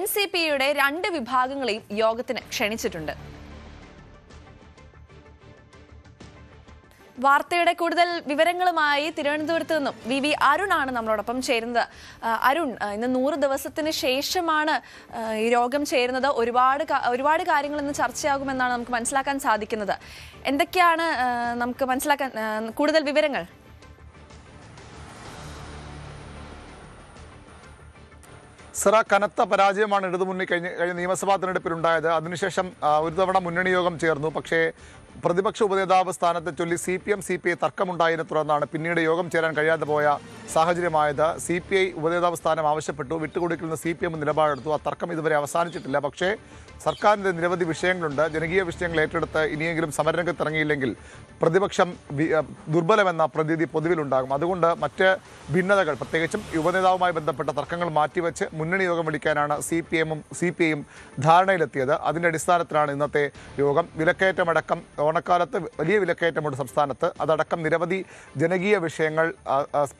NCPയുടെ 2 വിഭാഗങ്ങളെയും യോഗത്തിന് ക്ഷണിച്ചിട്ടുണ്ട്. വാർത്തയുടെ കൂടുതൽ വിവരങ്ങളുമായി തിരുവനന്തപുരത്ത് നിന്നും VV അരുണാണ് നമ്മളോടൊപ്പം ചേരുന്നത്. അരുൺ, ഇന്ന് 100 ദിവസത്തിന് ശേഷമാണ് ഈ യോഗം ചേരുന്നത്. ഒരുപാട് കാര്യങ്ങൾ ഇന്ന് ചർച്ചയാകുമെന്നാണ് നമുക്ക് മനസ്സിലാക്കാൻ സാധിക്കുന്നത്. എന്തൊക്കെയാണ് നമുക്ക് മനസ്സിലാക്കാൻ കൂടുതൽ വിവരങ്ങൾ? സിറ, കനത്ത പരാജയമാണ് ഇടതുമുന്നണി കഴിഞ്ഞ നിയമസഭാ തെരഞ്ഞെടുപ്പിലുണ്ടായത്. അതിനുശേഷം ഒരു തവണ മുന്നണി യോഗം ചേർന്നു. പക്ഷേ പ്രതിപക്ഷ ഉപനേതാവ് സ്ഥാനത്തെ ചൊല്ലി CPM-CPI തർക്കമുണ്ടായതിനെ തുടർന്നാണ് പിന്നീട് യോഗം ചേരാൻ കഴിയാതെ പോയ സാഹചര്യമായത്. CPI ഉപനേതാവ് സ്ഥാനം ആവശ്യപ്പെട്ടു. വിട്ടുകൊടുക്കൽ CPM നിലപാടെടുത്തു. ആ തർക്കം ഇതുവരെ അവസാനിച്ചിട്ടില്ല. പക്ഷേ സർക്കാരിൻ്റെ നിരവധി വിഷയങ്ങളുണ്ട്. ജനകീയ വിഷയങ്ങൾ ഏറ്റെടുത്ത് ഇനിയെങ്കിലും സമരരംഗത്തിറങ്ങിയില്ലെങ്കിൽ പ്രതിപക്ഷം ദുർബലമെന്ന പ്രതീതി പൊതുവിലുണ്ടാകും. അതുകൊണ്ട് മറ്റ് ഭിന്നതകൾ, പ്രത്യേകിച്ചും ഉപനേതാവുമായി ബന്ധപ്പെട്ട തർക്കങ്ങൾ മാറ്റിവെച്ച് മുന്നണി യോഗം വിളിക്കാനാണ് CPM-CPIയും ധാരണയിലെത്തിയത്. അതിൻ്റെ അടിസ്ഥാനത്തിലാണ് ഇന്നത്തെ യോഗം. വിലക്കയറ്റമടക്കം, ഓണക്കാലത്ത് വലിയ വിലക്കയറ്റമുണ്ട് സംസ്ഥാനത്ത്. അതടക്കം നിരവധി ജനകീയ വിഷയങ്ങൾ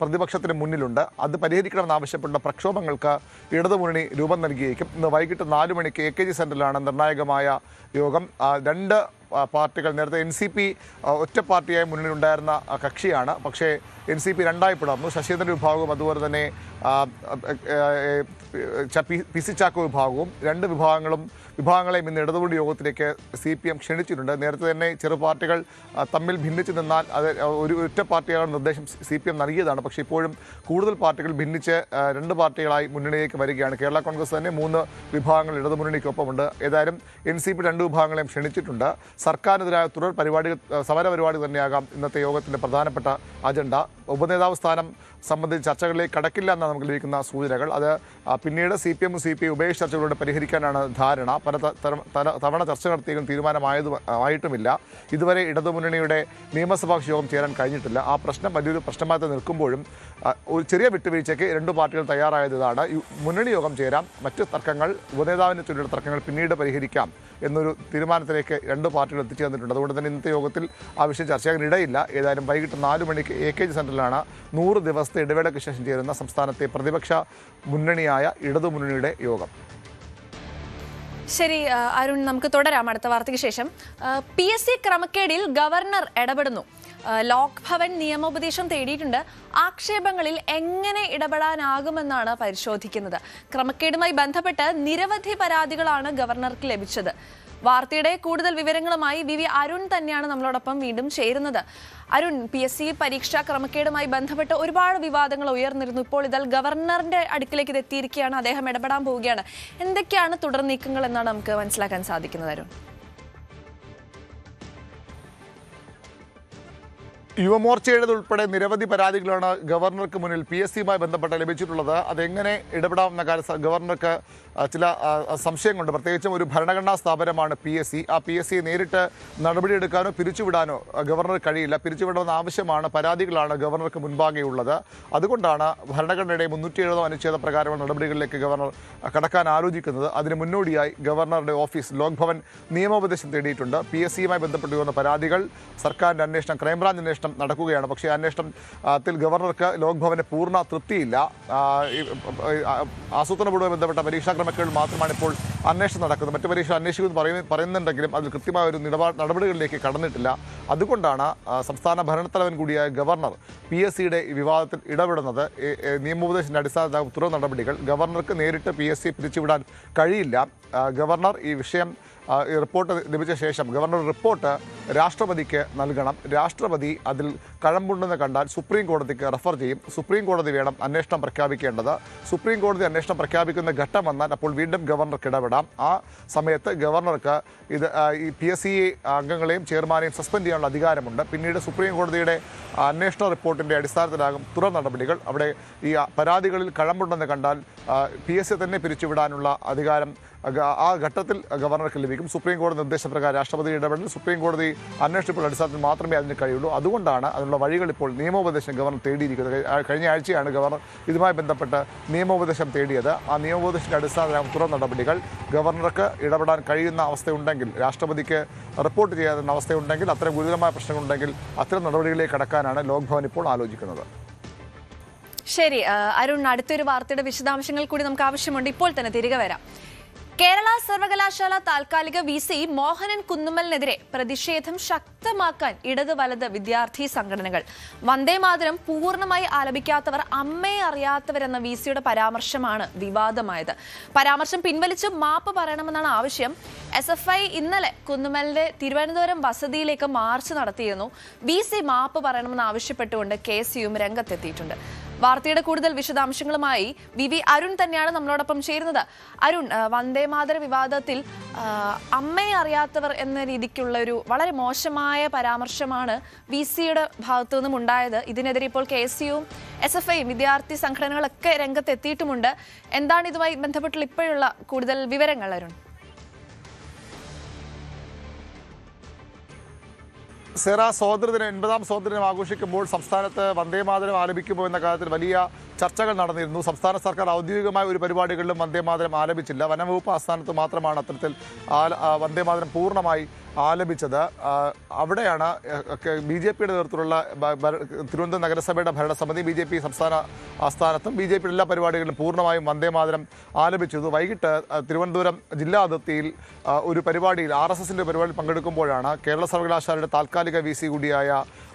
പ്രതിപക്ഷത്തിന് മുന്നിലുണ്ട്. അത് പരിഹരിക്കണമെന്നാവശ്യപ്പെട്ട പ്രക്ഷോഭങ്ങൾക്ക് ഇടതുമുന്നണി രൂപം നൽകിയേക്കും. ഇന്ന് വൈകിട്ട് 4 മണിക്ക് AKG സെന്ററിലാണ് നിർണായകമായ യോഗം. 2 പാർട്ടികൾ, നേരത്തെ NCP ഒറ്റ പാർട്ടിയായി മുന്നിലുണ്ടായിരുന്ന കക്ഷിയാണ്. പക്ഷേ NCP 2ആയി പിളർന്നു. ശശീന്ദ്രൻ വിഭാഗവും അതുപോലെ തന്നെ PC ചാക്കോ വിഭാഗവും 2 വിഭാഗങ്ങളെയും ഇന്ന് ഇടതുമുന്നണി യോഗത്തിലേക്ക് CPM ക്ഷണിച്ചിട്ടുണ്ട്. നേരത്തെ തന്നെ ചെറു പാർട്ടികൾ തമ്മിൽ ഭിന്നിച്ച് നിന്നാൽ അത് ഒരു ഒറ്റ പാർട്ടിയാണ് നിർദ്ദേശം CPM നൽകിയതാണ്. പക്ഷേ ഇപ്പോഴും കൂടുതൽ പാർട്ടികൾ ഭിന്നിച്ച് 2 പാർട്ടികളായി മുന്നണിയിലേക്ക് വരികയാണ്. കേരള കോൺഗ്രസ് തന്നെ 3 വിഭാഗങ്ങൾ ഇടതുമുന്നണിക്കൊപ്പമുണ്ട്. ഏതായാലും NCP 2 വിഭാഗങ്ങളെയും ക്ഷണിച്ചിട്ടുണ്ട്. സർക്കാരിനെതിരായ തുടർ പരിപാടികൾ, സമരപരിപാടി തന്നെയാകാം ഇന്നത്തെ യോഗത്തിൻ്റെ പ്രധാനപ്പെട്ട അജണ്ട. ഉപനേതാവ് സ്ഥാനം സംബന്ധിച്ച് ചർച്ചകളിലേക്ക് കടക്കില്ല എന്നാണ് നമുക്ക് ലഭിക്കുന്ന സൂചനകൾ. അത് പിന്നീട് CPM-CPI ഉപേക്ഷ ചർച്ചകളോട് പരിഹരിക്കാനാണ് ധാരണ. പല തവണ ചർച്ച നടത്തിയെങ്കിലും തീരുമാനമായിട്ടുമില്ല. ഇതുവരെ ഇടതുമുന്നണിയുടെ നിയമസഭാ യോഗം ചേരാൻ കഴിഞ്ഞിട്ടില്ല. ആ പ്രശ്നം വലിയൊരു പ്രശ്നമായി നിൽക്കുമ്പോഴും ഒരു ചെറിയ വിട്ടുവീഴ്ചയ്ക്ക് 2 പാർട്ടികൾ തയ്യാറായതാണ്. മുന്നണി യോഗം ചേരാം, മറ്റ് തർക്കങ്ങൾ, ഉപനേതാവിനെ ചൊല്ലിയുള്ള തർക്കങ്ങൾ പിന്നീട് പരിഹരിക്കാം എന്നൊരു തീരുമാനത്തിലേക്ക് 2 പാർട്ടികൾ എത്തിച്ചേർന്നിട്ടുണ്ട്. അതുകൊണ്ട് തന്നെ ഇന്നത്തെ യോഗത്തിൽ ആ വിഷയം ചർച്ചയാകാൻ ഇടയില്ല. ഏതായാലും വൈകിട്ട് 4 മണിക്ക് AKG സെന്ററിലാണ് 100 ദിവസത്തെ ഇടവേളയ്ക്ക് ശേഷം ചേരുന്ന സംസ്ഥാനത്തെ പ്രതിപക്ഷ മുന്നണിയായ ഇടതുമുന്നണിയുടെ യോഗം. ശരി അരുൺ, നമുക്ക് തുടരാം അടുത്ത വാർത്തയ്ക്ക് ശേഷം. PSC ക്രമക്കേടിൽ ഗവർണർ ഇടപെടുന്നു. ലോക് ഭവൻ നിയമോപദേശം തേടിയിട്ടുണ്ട്. ആക്ഷേപങ്ങളിൽ എങ്ങനെ ഇടപെടാനാകുമെന്നാണ് പരിശോധിക്കുന്നത്. ക്രമക്കേടുമായി ബന്ധപ്പെട്ട് നിരവധി പരാതികളാണ് ഗവർണർക്ക് ലഭിച്ചത്. വാർത്തയുടെ കൂടുതൽ വിവരങ്ങളുമായി വി അരുൺ തന്നെയാണ് നമ്മളോടൊപ്പം വീണ്ടും ചേരുന്നത്. അരുൺ, PSC പരീക്ഷാ ക്രമക്കേടുമായി ബന്ധപ്പെട്ട് ഒരുപാട് വിവാദങ്ങൾ ഉയർന്നിരുന്നു. ഇപ്പോൾ ഇതാ ഗവർണറിന്റെ അടുക്കിലേക്ക് ഇത് എത്തിയിരിക്കുകയാണ്. അദ്ദേഹം ഇടപെടാൻ പോവുകയാണ്. എന്തൊക്കെയാണ് തുടർ നീക്കങ്ങൾ എന്നാണ് നമുക്ക് മനസ്സിലാക്കാൻ സാധിക്കുന്നത് അരുൺ? യുവമോർച്ചയുടേതുൾപ്പെടെ നിരവധി പരാതികളാണ് ഗവർണർക്ക് മുന്നിൽ PSCയുമായി ബന്ധപ്പെട്ട് ലഭിച്ചിട്ടുള്ളത്. അതെങ്ങനെ ഇടപെടാമെന്ന കാര്യം ഗവർണർക്ക് ചില സംശയങ്ങളുണ്ട്. പ്രത്യേകിച്ചും ഒരു ഭരണഘടനാ സ്ഥാപനമാണ് PSC. ആ PSCയെ നേരിട്ട് നടപടിയെടുക്കാനോ പിരിച്ചുവിടാനോ ഗവർണർ കഴിയില്ല. പിരിച്ചുവിടണമെന്ന ആവശ്യമാണ്, പരാതികളാണ് ഗവർണർക്ക് മുൻപാകെയുള്ളത്. അതുകൊണ്ടാണ് ഭരണഘടനയുടെ 370 അനുച്ഛേദ പ്രകാരമുള്ള നടപടികളിലേക്ക് ഗവർണർ കടക്കാൻ ആലോചിക്കുന്നത്. അതിന് മുന്നോടിയായി ഗവർണറുടെ ഓഫീസ് ലോക് ഭവൻ നിയമോപദേശം തേടിയിട്ടുണ്ട്. PSCയുമായി ബന്ധപ്പെട്ട് വരുന്ന പരാതികൾ സർക്കാരിൻ്റെ അന്വേഷണം, ക്രൈംബ്രാഞ്ച് അന്വേഷണം നടക്കുകയാണ്. പക്ഷേ അന്വേഷണത്തിൽ ഗവർണർക്ക് ലോക് ഭവന് പൂർണ്ണ തൃപ്തിയില്ല. ആസൂത്രണ ബോർഡുമായി ബന്ധപ്പെട്ട പരീക്ഷാ ക്രമക്കേടുകൾ മാത്രമാണ് ഇപ്പോൾ അന്വേഷണം നടക്കുന്നത്. മറ്റു പരീക്ഷ അന്വേഷിക്കുമെന്ന് പറയുന്നുണ്ടെങ്കിലും അതിൽ കൃത്യമായ ഒരു നടപടികളിലേക്ക് കടന്നിട്ടില്ല. അതുകൊണ്ടാണ് സംസ്ഥാന ഭരണത്തലവൻ കൂടിയായ ഗവർണർ PSCയുടെ ഈ വിവാദത്തിൽ ഇടപെടുന്നത്. നിയമോപദേശത്തിൻ്റെ അടിസ്ഥാനത്തിൽ തുടർ നടപടികൾ. ഗവർണർക്ക് നേരിട്ട് PSC പിരിച്ചുവിടാൻ കഴിയില്ല. ഗവർണർ ഈ വിഷയം റിപ്പോർട്ട് ലഭിച്ച ശേഷം ഗവർണർ റിപ്പോർട്ട് രാഷ്ട്രപതിക്ക് നൽകണം. രാഷ്ട്രപതി അതിൽ കഴമ്പുണ്ടെന്ന് കണ്ടാൽ സുപ്രീം കോടതിക്ക് റെഫർ ചെയ്യും. സുപ്രീം കോടതി വേണം അന്വേഷണം പ്രഖ്യാപിക്കേണ്ടത്. സുപ്രീം കോടതി അന്വേഷണം പ്രഖ്യാപിക്കുന്ന ഘട്ടം വന്നാൽ അപ്പോൾ വീണ്ടും ഗവർണർക്ക് ഇടപെടാം. ആ സമയത്ത് ഗവർണർക്ക് ഈ PSC അംഗങ്ങളെയും ചെയർമാനെയും സസ്പെൻഡ് ചെയ്യാനുള്ള അധികാരമുണ്ട്. പിന്നീട് സുപ്രീം കോടതിയുടെ അന്വേഷണ റിപ്പോർട്ടിൻ്റെ അടിസ്ഥാനത്തിലാകും തുടർ നടപടികൾ. അവിടെ ഈ പരാതികളിൽ കഴമ്പുണ്ടെന്ന് കണ്ടാൽ PSC തന്നെ പിരിച്ചുവിടാനുള്ള അധികാരം ആ ഘട്ടത്തിൽ ഗവർണർക്ക് ലഭിക്കും. സുപ്രീം കോടതി നിർദ്ദേശപ്രകാരം രാഷ്ട്രപതി ഇടപെടൽ സുപ്രീം കോടതി അന്വേഷണത്തിലുള്ള അടിസ്ഥാനത്തിൽ മാത്രമേ അതിന് കഴിയുള്ളൂ. അതുകൊണ്ടാണ് അതിനുള്ള വഴികൾ ഇപ്പോൾ നിയമോപദേശം ഗവർണർ തേടിയിരിക്കുന്നത്. കഴിഞ്ഞ ആഴ്ചയാണ് ഗവർണർ ഇതുമായി ബന്ധപ്പെട്ട് നിയമോപദേശം തേടിയത്. ആ നിയമോപദേശത്തിൻ്റെ അടിസ്ഥാനത്തിലാണ് തുടർ നടപടികൾ. ഗവർണർക്ക് ഇടപെടാൻ കഴിയുന്ന അവസ്ഥയുണ്ടെങ്കിൽ, രാഷ്ട്രപതിക്ക് റിപ്പോർട്ട് ചെയ്യാവുന്ന അവസ്ഥയുണ്ടെങ്കിൽ, അത്തരം ഗുരുതരമായ പ്രശ്നങ്ങളുണ്ടെങ്കിൽ അത്തരം നടപടികളിലേക്ക് കടക്കാനാണ് ലോക് ഭവൻ ഇപ്പോൾ ആലോചിക്കുന്നത്. ശരി അരുൺ, അടുത്തൊരു വാർത്തയുടെ വിശദാംശങ്ങൾ കൂടി നമുക്ക് ആവശ്യമുണ്ട്. ഇപ്പോൾ തന്നെ തിരികെ വരാം. കേരള സർവകലാശാല താൽക്കാലിക VC മോഹനൻ കുന്നുമ്മലിനെതിരെ പ്രതിഷേധം ശക്തമാക്കാൻ ഇടത് വലത് വിദ്യാർത്ഥി സംഘടനകൾ. വന്ദേമാതരം പൂർണ്ണമായി ആലപിക്കാത്തവർ അമ്മയെ അറിയാത്തവരെന്ന VCയുടെ പരാമർശമാണ് വിവാദമായത്. പരാമർശം പിൻവലിച്ച് മാപ്പ് പറയണമെന്നാണ് ആവശ്യം. SFI ഇന്നലെ കുന്നുമ്മലിന്റെ തിരുവനന്തപുരം വസതിയിലേക്ക് മാർച്ച് നടത്തിയിരുന്നു. VC മാപ്പ് പറയണമെന്ന് ആവശ്യപ്പെട്ടുകൊണ്ട് KSUവും രംഗത്തെത്തിയിട്ടുണ്ട്. വാർത്തയുടെ കൂടുതൽ വിശദാംശങ്ങളുമായി വി അരുൺ തന്നെയാണ് നമ്മളോടൊപ്പം ചേരുന്നത്. അരുൺ, വന്ദേമാതര വിവാദത്തിൽ അമ്മയെ അറിയാത്തവർ എന്ന രീതിക്കുള്ള ഒരു വളരെ മോശമായ പരാമർശമാണ് VCയുടെ ഭാഗത്തു നിന്നും ഉണ്ടായത്. ഇതിനെതിരെ ഇപ്പോൾ KSUവും SFIയും വിദ്യാർത്ഥി സംഘടനകളൊക്കെ രംഗത്തെത്തിയിട്ടുമുണ്ട്. എന്താണ് ഇതുമായി ബന്ധപ്പെട്ടുള്ള ഇപ്പോഴുള്ള കൂടുതൽ വിവരങ്ങൾ അരുൺ? സെറ, സ്വാതന്ത്ര്യദിനം 80ാം സ്വാതന്ത്ര്യദിനം ആഘോഷിക്കുമ്പോൾ സംസ്ഥാനത്ത് വന്ദേമാതരം ആലപിക്കുമോ എന്ന കാര്യത്തിൽ വലിയ ചർച്ചകൾ നടന്നിരുന്നു. സംസ്ഥാന സർക്കാർ ഔദ്യോഗികമായ ഒരു പരിപാടികളിലും വന്ദേമാതരം ആലപിച്ചില്ല. വനംവകുപ്പ് ആസ്ഥാനത്ത് മാത്രമാണ് അത്തരത്തിൽ വന്ദേമാതരം പൂർണ്ണമായി ആലപിച്ചത്. അവിടെയാണ് BJPയുടെ നേതൃത്വത്തിലുള്ള തിരുവനന്തപുരം നഗരസഭയുടെ ഭരണസമിതി BJP സംസ്ഥാന ആസ്ഥാനത്തും BJPയുടെ എല്ലാ പരിപാടികളിലും പൂർണ്ണമായും വന്ദേമാതരം ആലപിച്ചത്. വൈകിട്ട് തിരുവനന്തപുരം ജില്ലാ അതിർത്തിയിൽ ഒരു പരിപാടിയിൽ RSSന്റെ പരിപാടിയിൽ പങ്കെടുക്കുമ്പോഴാണ് കേരള സർവകലാശാലയുടെ താൽക്കാലിക VC കൂടിയായ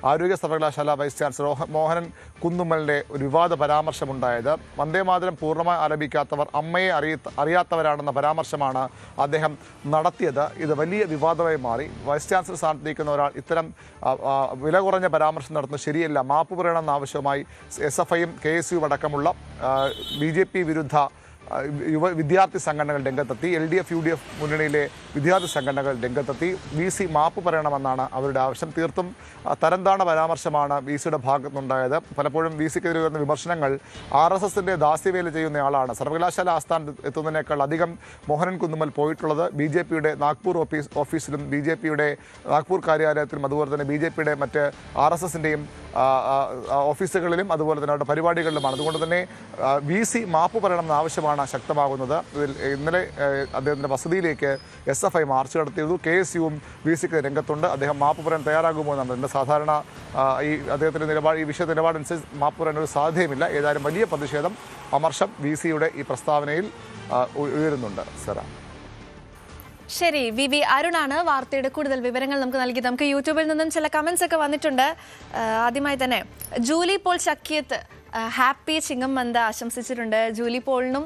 ആരോഗ്യ സർവകലാശാല വൈസ് ചാൻസലർ മോഹനൻ കുന്നുമ്മലിൻ്റെ ഒരു വിവാദ പരാമർശമുണ്ടായത്. വന്ദേമാതരം പൂർണ്ണമായി ആലപിക്കാത്തവർ അമ്മയെ അറിയാത്തവരാണെന്ന പരാമർശമാണ് അദ്ദേഹം നടത്തിയത്. ഇത് വലിയ വിവാദമായി മാറി. വൈസ് ചാൻസലർ സ്ഥാനത്തിരിക്കുന്ന ഒരാൾ ഇത്തരം വില കുറഞ്ഞ പരാമർശം നടത്തുന്നത് ശരിയല്ല. മാപ്പ് പറയണമെന്ന ആവശ്യമായി SFIയും KSUവും അടക്കമുള്ള BJP വിരുദ്ധ വിദ്യാർത്ഥി സംഘടനകൾ രംഗത്തെത്തി. LDF UDF മുന്നണിയിലെ വിദ്യാർത്ഥി സംഘടനകൾ രംഗത്തെത്തി. VC മാപ്പ് പറയണമെന്നാണ് അവരുടെ ആവശ്യം. തീർത്തും തരംതാണ പരാമർശമാണ് VCയുടെ ഭാഗത്തുനിന്നുണ്ടായത്. പലപ്പോഴും VCക്കെതിരെ വരുന്ന വിമർശനങ്ങൾ RSSന്റെ ദാസ്യവേല ചെയ്യുന്നയാളാണ്. സർവകലാശാല ആസ്ഥാനത്ത് എത്തുന്നതിനേക്കാൾ അധികം മോഹനൻ കുന്നുമ്മൽ പോയിട്ടുള്ളത് BJPയുടെ നാഗ്പൂർ ഓഫീസിലും BJPയുടെ നാഗ്പൂർ കാര്യാലയത്തിലും അതുപോലെ തന്നെ BJPയുടെ മറ്റ് RSSന്റെയും ഓഫീസുകളിലും അതുപോലെ തന്നെ അവരുടെ പരിപാടികളിലുമാണ്. അതുകൊണ്ട് തന്നെ VC മാപ്പ് പറയണമെന്ന ആവശ്യമാണ് ശക്തമാകുന്നത്. ഇതിൽ ഇന്നലെ അദ്ദേഹത്തിൻ്റെ വസതിയിലേക്ക് SFI മാർച്ച് നടത്തിയിരുന്നു. KSUവും VCക്ക് രംഗത്തുണ്ട്. അദ്ദേഹം മാപ്പ് പറയാൻ തയ്യാറാകുമോ എന്നാണ് സാധാരണ ഈ അദ്ദേഹത്തിൻ്റെ നിലപാട്, ഈ വിഷയ നിലപാടനുസരിച്ച് മാപ്പ് പറയാൻ ഒരു സാധ്യതയുമില്ല. ഏതായാലും വലിയ പ്രതിഷേധം, അമർഷം VCയുടെ ഈ പ്രസ്താവനയിൽ ഉയരുന്നുണ്ട്. സെറ. ശരി, വി അരുണാണ് വാർത്തയുടെ കൂടുതൽ വിവരങ്ങൾ നമുക്ക് നൽകി. നമുക്ക് യൂട്യൂബിൽ നിന്നും ചില കമന്റ്സ് ഒക്കെ വന്നിട്ടുണ്ട്. ആദ്യമായി തന്നെ ജൂലി പോൾ ചക്കിയത്ത് ഹാപ്പി ചിങ്ങം മന്ത ആശംസിച്ചിട്ടുണ്ട്. ജൂലി പോളിനും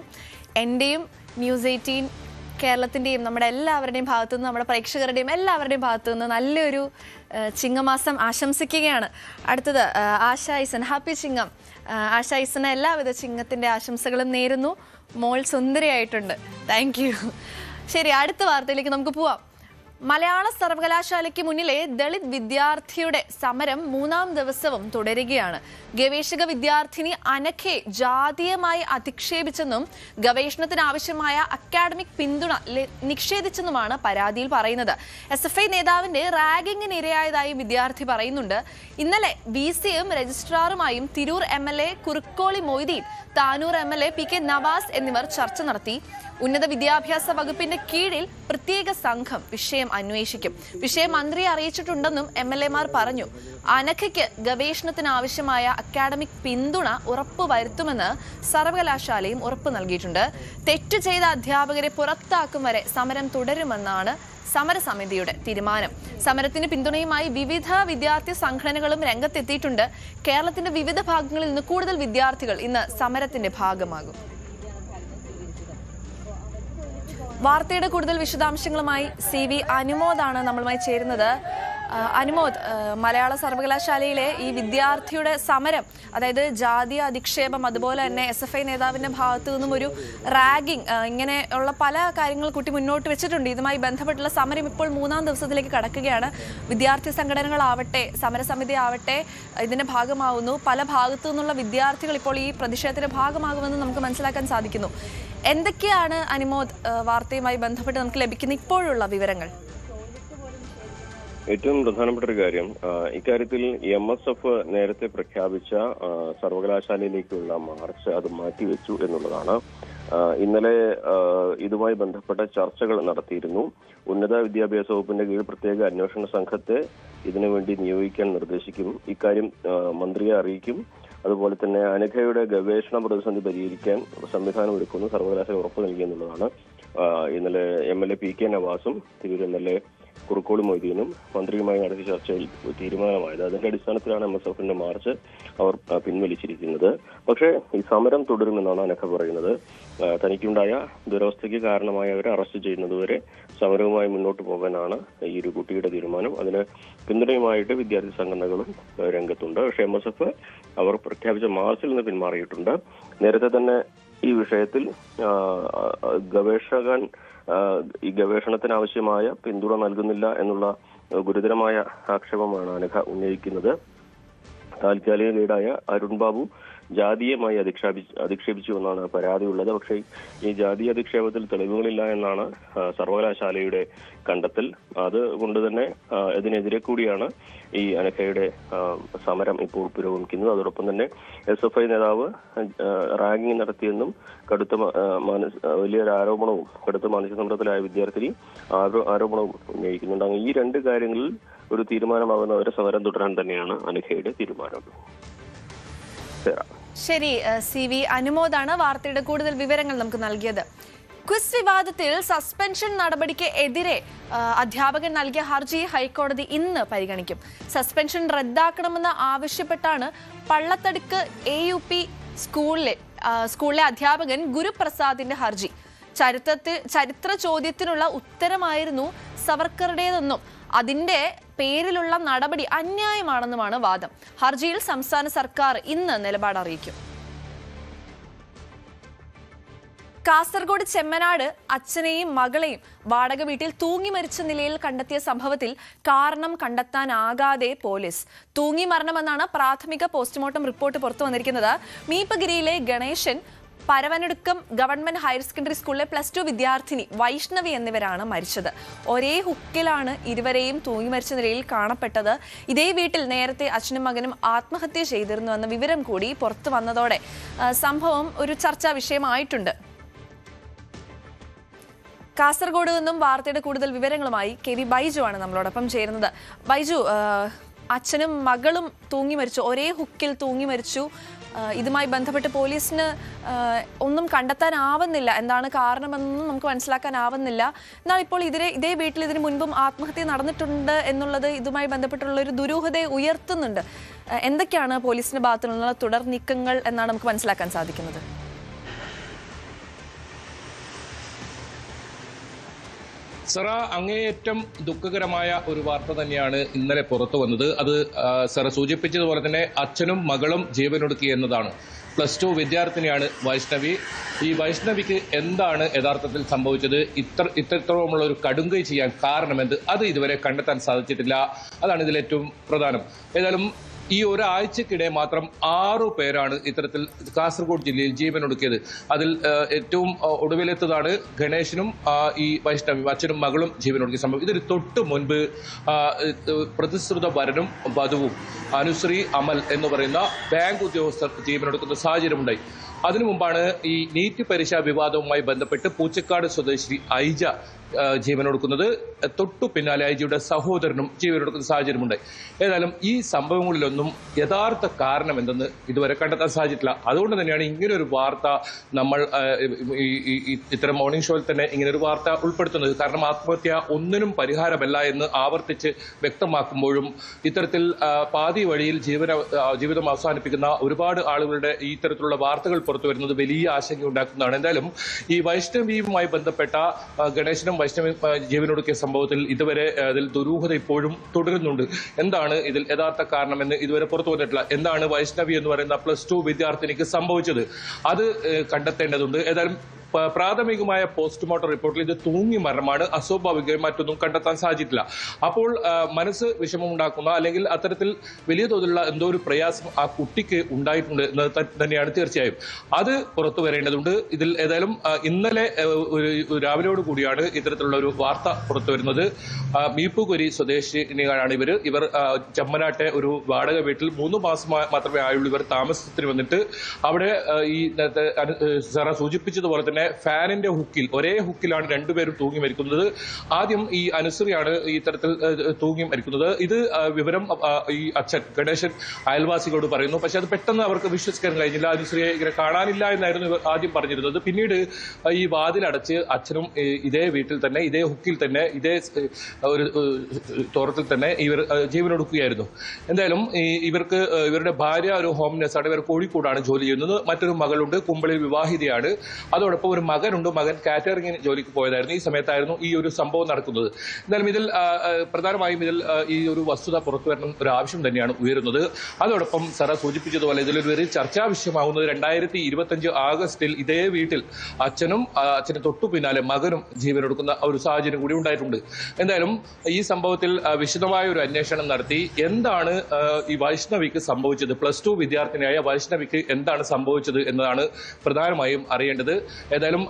എൻ്റെയും ന്യൂസ് 18 കേരളത്തിൻ്റെയും നമ്മുടെ എല്ലാവരുടെയും ഭാഗത്തു നിന്ന്, നമ്മുടെ പ്രേക്ഷകരുടെയും എല്ലാവരുടെയും ഭാഗത്തു നിന്ന് നല്ലൊരു ചിങ്ങമാസം ആശംസിക്കുകയാണ്. അടുത്തത് ആശ ഐസൻ, ഹാപ്പി ചിങ്ങം. ആശ ഐസന് എല്ലാവിധ ചിങ്ങത്തിൻ്റെ ആശംസകളും നേരുന്നു. മോൾ സുന്ദരിയായിട്ടുണ്ട്. Thank you. ശരി, അടുത്ത വാർത്തയിലേക്ക് നമുക്ക് പോവാം. മലയാള സർവകലാശാലയ്ക്ക് മുന്നിലെ ദളിത് വിദ്യാർത്ഥിയുടെ സമരം 3ാം ദിവസവും തുടരുകയാണ്. ഗവേഷക വിദ്യാർത്ഥിനി അനഘയെ ജാതീയമായി അധിക്ഷേപിച്ചെന്നും ഗവേഷണത്തിന് ആവശ്യമായ അക്കാഡമിക് പിന്തുണ നിഷേധിച്ചെന്നുമാണ് പരാതിയിൽ പറയുന്നത്. SFI നേതാവിന്റെ റാഗിങ്ങിന് ഇരയായതായി വിദ്യാർത്ഥി പറയുന്നുണ്ട്. ഇന്നലെ VCയും രജിസ്ട്രാറുമായും Tirur MLA Kurukkoli Moideen, Tanur MLA PK Nawaz എന്നിവർ ചർച്ച നടത്തി. ഉന്നത വിദ്യാഭ്യാസ വകുപ്പിന്റെ കീഴിൽ പ്രത്യേക സംഘം വിഷയം അന്വേഷിക്കും. വിഷയം മന്ത്രിയെ അറിയിച്ചിട്ടുണ്ടെന്നും MLAമാർ പറഞ്ഞു. അനഘയ്ക്ക് ഗവേഷണത്തിന് ആവശ്യമായ അക്കാഡമിക് പിന്തുണ ഉറപ്പുവരുത്തുമെന്ന് സർവകലാശാലയും ഉറപ്പു നൽകിയിട്ടുണ്ട്. തെറ്റു ചെയ്ത അധ്യാപകരെ പുറത്താക്കും വരെ സമരം തുടരുമെന്നാണ് സമരസമിതിയുടെ തീരുമാനം. സമരത്തിന് പിന്തുണയുമായി വിവിധ വിദ്യാർത്ഥി സംഘടനകളും രംഗത്തെത്തിയിട്ടുണ്ട്. കേരളത്തിന്റെ വിവിധ ഭാഗങ്ങളിൽ നിന്ന് കൂടുതൽ വിദ്യാർത്ഥികൾ ഇന്ന് സമരത്തിന്റെ ഭാഗമാകും. വാർത്തയുടെ കൂടുതൽ വിശദാംശങ്ങളുമായി CV അനുമോദാണ് നമ്മളുമായി ചേരുന്നത്. അനുമോദ്, മലയാള സർവകലാശാലയിലെ ഈ വിദ്യാർത്ഥിയുടെ സമരം, അതായത് ജാതീയ അധിക്ഷേപം, അതുപോലെ തന്നെ SFI നേതാവിന്റെ ഭാഗത്തു നിന്നും ഒരു റാഗിങ്, ഇങ്ങനെയുള്ള പല കാര്യങ്ങൾ കുട്ടി മുന്നോട്ട് വെച്ചിട്ടുണ്ട്. ഇതുമായി ബന്ധപ്പെട്ടുള്ള സമരം ഇപ്പോൾ 3ാം ദിവസത്തിലേക്ക് കടക്കുകയാണ്. വിദ്യാർത്ഥി സംഘടനകളാവട്ടെ, സമരസമിതി ആവട്ടെ ഇതിന്റെ ഭാഗമാവുന്നു. പല ഭാഗത്തു നിന്നുള്ള വിദ്യാർത്ഥികൾ ഇപ്പോൾ ഈ പ്രതിഷേധത്തിന്റെ ഭാഗമാകുമെന്ന് നമുക്ക് മനസ്സിലാക്കാൻ സാധിക്കുന്നു. എന്തൊക്കെയാണ് അനുമോദ് വാർത്തയുമായി ബന്ധപ്പെട്ട് നമുക്ക് ലഭിക്കുന്ന ഇപ്പോഴുള്ള വിവരങ്ങൾ? ഏറ്റവും പ്രധാനപ്പെട്ട ഒരു കാര്യം, ഇക്കാര്യത്തിൽ MSF നേരത്തെ പ്രഖ്യാപിച്ച സർവകലാശാലയിലേക്കുള്ള മാർച്ച് അത് മാറ്റിവെച്ചു എന്നുള്ളതാണ്. ഇന്നലെ ഇതുമായി ബന്ധപ്പെട്ട ചർച്ചകൾ നടത്തിയിരുന്നു. ഉന്നത വിദ്യാഭ്യാസ വകുപ്പിന്റെ കീഴിൽ പ്രത്യേക അന്വേഷണ സംഘത്തെ ഇതിനുവേണ്ടി നിയോഗിക്കാൻ നിർദ്ദേശിക്കും. ഇക്കാര്യം മന്ത്രിയെ അറിയിക്കും. അതുപോലെ തന്നെ അനഘയുടെ ഗവേഷണ പ്രതിസന്ധി പരിഹരിക്കാൻ സംവിധാനം ഒരുക്കുന്നു സർവകലാശാല ഉറപ്പു നൽകിയെന്നുള്ളതാണ്. ഇന്നലെ MLA PK നവാസും Tirur MLA Kurukkoli മൊയ്തീനും മന്ത്രിയുമായി നടത്തിയ ചർച്ചയിൽ തീരുമാനമായത്. അതിന്റെ അടിസ്ഥാനത്തിലാണ് MSFന്റെ മാർച്ച് അവർ പിൻവലിച്ചിരിക്കുന്നത്. പക്ഷേ ഈ സമരം തുടരുമെന്നാണ് അനഘ പറയുന്നത്. തനിക്കുണ്ടായ ദുരവസ്ഥയ്ക്ക് കാരണമായവരെ അറസ്റ്റ് ചെയ്യുന്നതുവരെ സമരവുമായി മുന്നോട്ട് പോകാനാണ് ഈ ഒരു കുട്ടിയുടെ തീരുമാനം. അതിന് പിന്തുണയുമായിട്ട് വിദ്യാർത്ഥി സംഘടനകളും രംഗത്തുണ്ട്. പക്ഷേ MSF അവർ പ്രഖ്യാപിച്ച മാർച്ചിൽ നിന്ന് പിന്മാറിയിട്ടുണ്ട്. നേരത്തെ തന്നെ ഈ വിഷയത്തിൽ ഈ ഗവേഷണത്തിന് ആവശ്യമായ പിന്തുണ നൽകുന്നില്ല എന്നുള്ള ഗുരുതരമായ ആക്ഷേപമാണ് അനഘ ഉന്നയിക്കുന്നത്. താൽക്കാലിക ലീഡായ അരുൺ ബാബു ജാതീയമായി അധിക്ഷേപിച്ചു എന്നാണ് പരാതിയുള്ളത്. പക്ഷേ ഈ ജാതീയ അധിക്ഷേപത്തിൽ തെളിവുകളില്ല എന്നാണ് സർവകലാശാലയുടെ കണ്ടെത്തൽ. അതുകൊണ്ട് തന്നെ ഇതിനെതിരെ കൂടിയാണ് ഈ അനഘയുടെ സമരം ഇപ്പോൾ പുരോഗമിക്കുന്നത്. അതോടൊപ്പം തന്നെ SFI നേതാവ് റാഗിംഗ് നടത്തിയെന്നും വലിയൊരു ആരോപണവും കടുത്ത മാനസിക സമ്മർദ്ദത്തിലായ വിദ്യാർത്ഥിനി ആരോപണവും ഉന്നയിക്കുന്നുണ്ട്. അങ്ങനെ ഈ രണ്ട് കാര്യങ്ങളിൽ ഒരു തീരുമാനമാകുന്നവരെ സമരം തുടരാൻ തന്നെയാണ് അനഘയുടെ തീരുമാനം. ശരി, CV അനുമോദാണ് വാർത്തയുടെ കൂടുതൽ വിവരങ്ങൾ നമുക്ക് നൽകിയത്. ക്വിസ് വിവാദത്തിൽ സസ്പെൻഷൻ നടപടിക്ക് എതിരെ അധ്യാപകൻ നൽകിയ ഹർജി ഹൈക്കോടതി ഇന്ന് പരിഗണിക്കും. സസ്പെൻഷൻ റദ്ദാക്കണമെന്ന് ആവശ്യപ്പെട്ടാണ് പള്ളത്തടുക്ക് AUP സ്കൂളിലെ അധ്യാപകൻ ഗുരുപ്രസാദിന്റെ ഹർജി. ചരിത്ര ചോദ്യത്തിനുള്ള ഉത്തരമായിരുന്നു സവർക്കറുടേതെന്നും അതിന്റെ പേരിലുള്ള നടപടി അന്യായമാണെന്നുമാണ് വാദം. ഹർജിയിൽ സംസ്ഥാന സർക്കാർ ഇന്ന് നിലപാട് അറിയിക്കും. കാസർഗോഡ് ചെമ്മനാട് അച്ഛനെയും മകളെയും വാടക വീട്ടിൽ തൂങ്ങി മരിച്ച നിലയിൽ കണ്ടെത്തിയ സംഭവത്തിൽ കാരണം കണ്ടെത്താനാകാതെ പോലീസ്. തൂങ്ങി മരണമെന്നാണ് പ്രാഥമിക പോസ്റ്റ്മോർട്ടം റിപ്പോർട്ട് പുറത്തു വന്നിരിക്കുന്നത്. മീപ്പഗിരിയിലെ Ganeshan, Paravanadukkam government higher secondary സ്കൂളിലെ +2 വിദ്യാർത്ഥിനി വൈഷ്ണവി എന്നിവരാണ് മരിച്ചത്. ഒരേ ഹുക്കിലാണ് ഇരുവരെയും തൂങ്ങി മരിച്ച നിലയിൽ കാണപ്പെട്ടത്. ഇതേ വീട്ടിൽ നേരത്തെ അച്ഛനും മകനും ആത്മഹത്യ ചെയ്തിരുന്നുവെന്ന വിവരം കൂടി പുറത്തു വന്നതോടെ സംഭവം ഒരു ചർച്ചാ വിഷയമായിട്ടുണ്ട്. കാസർഗോഡ് നിന്നും വാർത്തയുടെ കൂടുതൽ വിവരങ്ങളുമായി KV ബൈജു ആണ് നമ്മളോടൊപ്പം ചേരുന്നത്. ബൈജു, അച്ഛനും മകളും തൂങ്ങി മരിച്ചു, ഒരേ ഹുക്കിൽ തൂങ്ങി മരിച്ചു. ഇതുമായി ബന്ധപ്പെട്ട് പോലീസിന് ഒന്നും കണ്ടെത്താനാവുന്നില്ല, എന്താണ് കാരണമെന്നൊന്നും നമുക്ക് മനസ്സിലാക്കാനാവുന്നില്ല. എന്നാൽ ഇപ്പോൾ ഇതേ വീട്ടിൽ ഇതിനു മുൻപും ആത്മഹത്യ നടന്നിട്ടുണ്ട് എന്നുള്ളത് ഇതുമായി ബന്ധപ്പെട്ടുള്ള ഒരു ദുരൂഹതയെ ഉയർത്തുന്നുണ്ട്. എന്തൊക്കെയാണ് പോലീസിന്റെ ഭാഗത്തു നിന്നുള്ള തുടർ നീക്കങ്ങൾ എന്നാണ് നമുക്ക് മനസ്സിലാക്കാൻ സാധിക്കുന്നത്? സറ, അങ്ങേയറ്റം ദുഃഖകരമായ ഒരു വാർത്ത തന്നെയാണ് ഇന്നലെ പുറത്തു വന്നത്. അത് സറ സൂചിപ്പിച്ചതുപോലെ തന്നെ അച്ഛനും മകളും ജീവനൊടുക്കി എന്നതാണ്. +2 വിദ്യാർത്ഥിനിയാണ് വൈഷ്ണവി. ഈ വൈഷ്ണവിക്ക് എന്താണ് യഥാർത്ഥത്തിൽ സംഭവിച്ചത്, ഇത്രത്തോളമുള്ള ഒരു കടുങ്കൈ ചെയ്യാൻ കാരണമെന്ത്, അത് ഇതുവരെ കണ്ടെത്താൻ സാധിച്ചിട്ടില്ല. അതാണ് ഇതിൽ ഏറ്റവും പ്രധാനം. ഏതായാലും ഈ ഒരാഴ്ചക്കിടെ മാത്രം 6 പേരാണ് ഇത്തരത്തിൽ കാസർഗോഡ് ജില്ലയിൽ ജീവനൊടുക്കിയത്. അതിൽ ഏറ്റവും ഒടുവിലെത്തതാണ് ഗണേശനും ഈ വൈഷ്ണവി അച്ഛനും മകളും ജീവനൊടുക്കിയ സംഭവം. ഇതിന് തൊട്ട് മുൻപ് പ്രതിശ്രുത വരനും വധുവും അനുശ്രീ അമൽ എന്ന് പറയുന്ന ബാങ്ക് ഉദ്യോഗസ്ഥർ ജീവനൊടുക്കുന്ന സാഹചര്യമുണ്ടായി. അതിനു മുമ്പാണ് ഈ നീറ്റ് പരീക്ഷാ വിവാദവുമായി ബന്ധപ്പെട്ട് പൂച്ചക്കാട് സ്വദേശി ഐജ ജീവനൊടുക്കുന്നത്. തൊട്ടു പിന്നാലെ ഐജിയുടെ സഹോദരനും ജീവനൊടുക്കുന്ന സാഹചര്യമുണ്ടായി. ഏതായാലും ഈ സംഭവങ്ങളിലൊന്നും യഥാർത്ഥ കാരണം എന്തെന്ന് ഇതുവരെ കണ്ടെത്താൻ സാധിച്ചിട്ടില്ല. അതുകൊണ്ട് തന്നെയാണ് ഇങ്ങനൊരു വാർത്ത നമ്മൾ ഇത്തരം മോർണിംഗ് ഷോയിൽ തന്നെ ഇങ്ങനൊരു വാർത്ത ഉൾപ്പെടുത്തുന്നത്. കാരണം ആത്മഹത്യ ഒന്നിനും പരിഹാരമല്ല എന്ന് ആവർത്തിച്ച് വ്യക്തമാക്കുമ്പോഴും ഇത്തരത്തിൽ പാതി വഴിയിൽ ജീവിതം അവസാനിപ്പിക്കുന്ന ഒരുപാട് ആളുകളുടെ ഈ ഇത്തരത്തിലുള്ള വാർത്തകൾ പുറത്തു വരുന്നത് വലിയ ആശങ്ക ഉണ്ടാക്കുന്നതാണ്. എന്തായാലും ഈ വൈഷ്ണവിയുമായി ബന്ധപ്പെട്ട ഗണേശനും വൈഷ്ണവി ജീവനൊടുക്കിയ സംഭവത്തിൽ ഇതുവരെ അതിൽ ദുരൂഹത ഇപ്പോഴും തുടരുന്നുണ്ട്. എന്താണ് ഇതിൽ യഥാർത്ഥ കാരണമെന്ന് ഇതുവരെ പുറത്തു വന്നിട്ടില്ല. എന്താണ് വൈഷ്ണവി എന്ന് പറയുന്ന +2 വിദ്യാർത്ഥിനിക്ക് സംഭവിച്ചത്, അത് കണ്ടെത്തേണ്ടതുണ്ട്. ഏതായാലും പ്രാഥമികമായ പോസ്റ്റ്മോർട്ടം റിപ്പോർട്ടിൽ ഇത് തൂങ്ങി മരണമാണ്, അസ്വാഭാവികമായി മറ്റൊന്നും കണ്ടെത്താൻ സാധിച്ചിട്ടില്ല. അപ്പോൾ മനസ്സ് വിഷമമുണ്ടാക്കുന്ന അല്ലെങ്കിൽ അത്തരത്തിൽ വലിയ തോതിലുള്ള എന്തോ ഒരു പ്രയാസം ആ കുട്ടിക്ക് ഉണ്ടായിട്ടുണ്ട് എന്നത് തന്നെയാണ് തീർച്ചയായും. അത് പുറത്തു വരേണ്ടതുണ്ട്. ഇതിൽ ഏതായാലും ഇന്നലെ രാവിലെയോട് കൂടിയാണ് ഇത്തരത്തിലുള്ള ഒരു വാർത്ത പുറത്തു വരുന്നത്. മീപ്പുകുരി സ്വദേശിനികളാണ് ഇവർ ചമ്മനാട്ടെ ഒരു വാടക വീട്ടിൽ 3 മാസം മാത്രമേ ആയുള്ളൂ ഇവർ താമസത്തിന് വന്നിട്ട്. അവിടെ ഈ സറ സൂചിപ്പിച്ചതുപോലെ തന്നെ ഫാനിന്റെ ഹുക്കിൽ ഒരേ ഹുക്കിലാണ് രണ്ടുപേരും തൂങ്ങി മരിക്കുന്നത്. ആദ്യം ഈ അനുശ്രീയാണ് ഈ തരത്തിൽ തൂങ്ങി മരിക്കുന്നത്. ഇത് വിവരം ഈ അച്ഛൻ ഗണേശൻ അയൽവാസികളോട് പറയുന്നു. പക്ഷെ അത് പെട്ടെന്ന് അവർക്ക് വിശ്വസിക്കാൻ കഴിഞ്ഞില്ല. അനുശ്രീയെ ഇങ്ങനെ കാണാനില്ല എന്നായിരുന്നു ഇവർ ആദ്യം പറഞ്ഞിരുന്നത്. പിന്നീട് ഈ വാതിലടച്ച് അച്ഛനും ഇതേ വീട്ടിൽ തന്നെ ഇതേ ഹുക്കിൽ തന്നെ ഇതേ ഒരു തോറത്തിൽ തന്നെ ഇവർ ജീവനൊടുക്കുകയായിരുന്നു. എന്തായാലും ഇവരുടെ ഭാര്യ ഒരു ഹോം നഴ്സാണ്. ഇവർ കോഴിക്കോടാണ് ജോലി ചെയ്യുന്നത്. മറ്റൊരു മകളുണ്ട്, കുമ്പളിൽ വിവാഹിതയാണ്. അതോടൊപ്പം ഒരു മകനുണ്ട്. മകൻ കാറ്ററിംഗിന് ജോലിക്ക് പോയതായിരുന്നു. ഈ സമയത്തായിരുന്നു ഈ ഒരു സംഭവം നടക്കുന്നത്. എന്തായാലും ഇതിൽ പ്രധാനമായും ഈ ഒരു വസ്തുത പുറത്തു വരണം ഒരു ആവശ്യം തന്നെയാണ് ഉയരുന്നത്. അതോടൊപ്പം സറ സൂചിപ്പിച്ചതുപോലെ ഇതിലൊരു ചർച്ചാ വിഷയമാവുന്നത് 2025 ആഗസ്റ്റിൽ ഇതേ വീട്ടിൽ അച്ഛന് തൊട്ടു പിന്നാലെ മകനും ജീവനൊടുക്കുന്ന ഒരു സാഹചര്യം കൂടി ഉണ്ടായിട്ടുണ്ട്. എന്തായാലും ഈ സംഭവത്തിൽ വിശദമായ ഒരു അന്വേഷണം നടത്തി എന്താണ് ഈ വൈഷ്ണവിക്ക് സംഭവിച്ചത്, +2 വിദ്യാർത്ഥിനിയായ വൈഷ്ണവിക്ക് എന്താണ് സംഭവിച്ചത് എന്നതാണ് പ്രധാനമായും അറിയേണ്ടത്. ഏതായാലും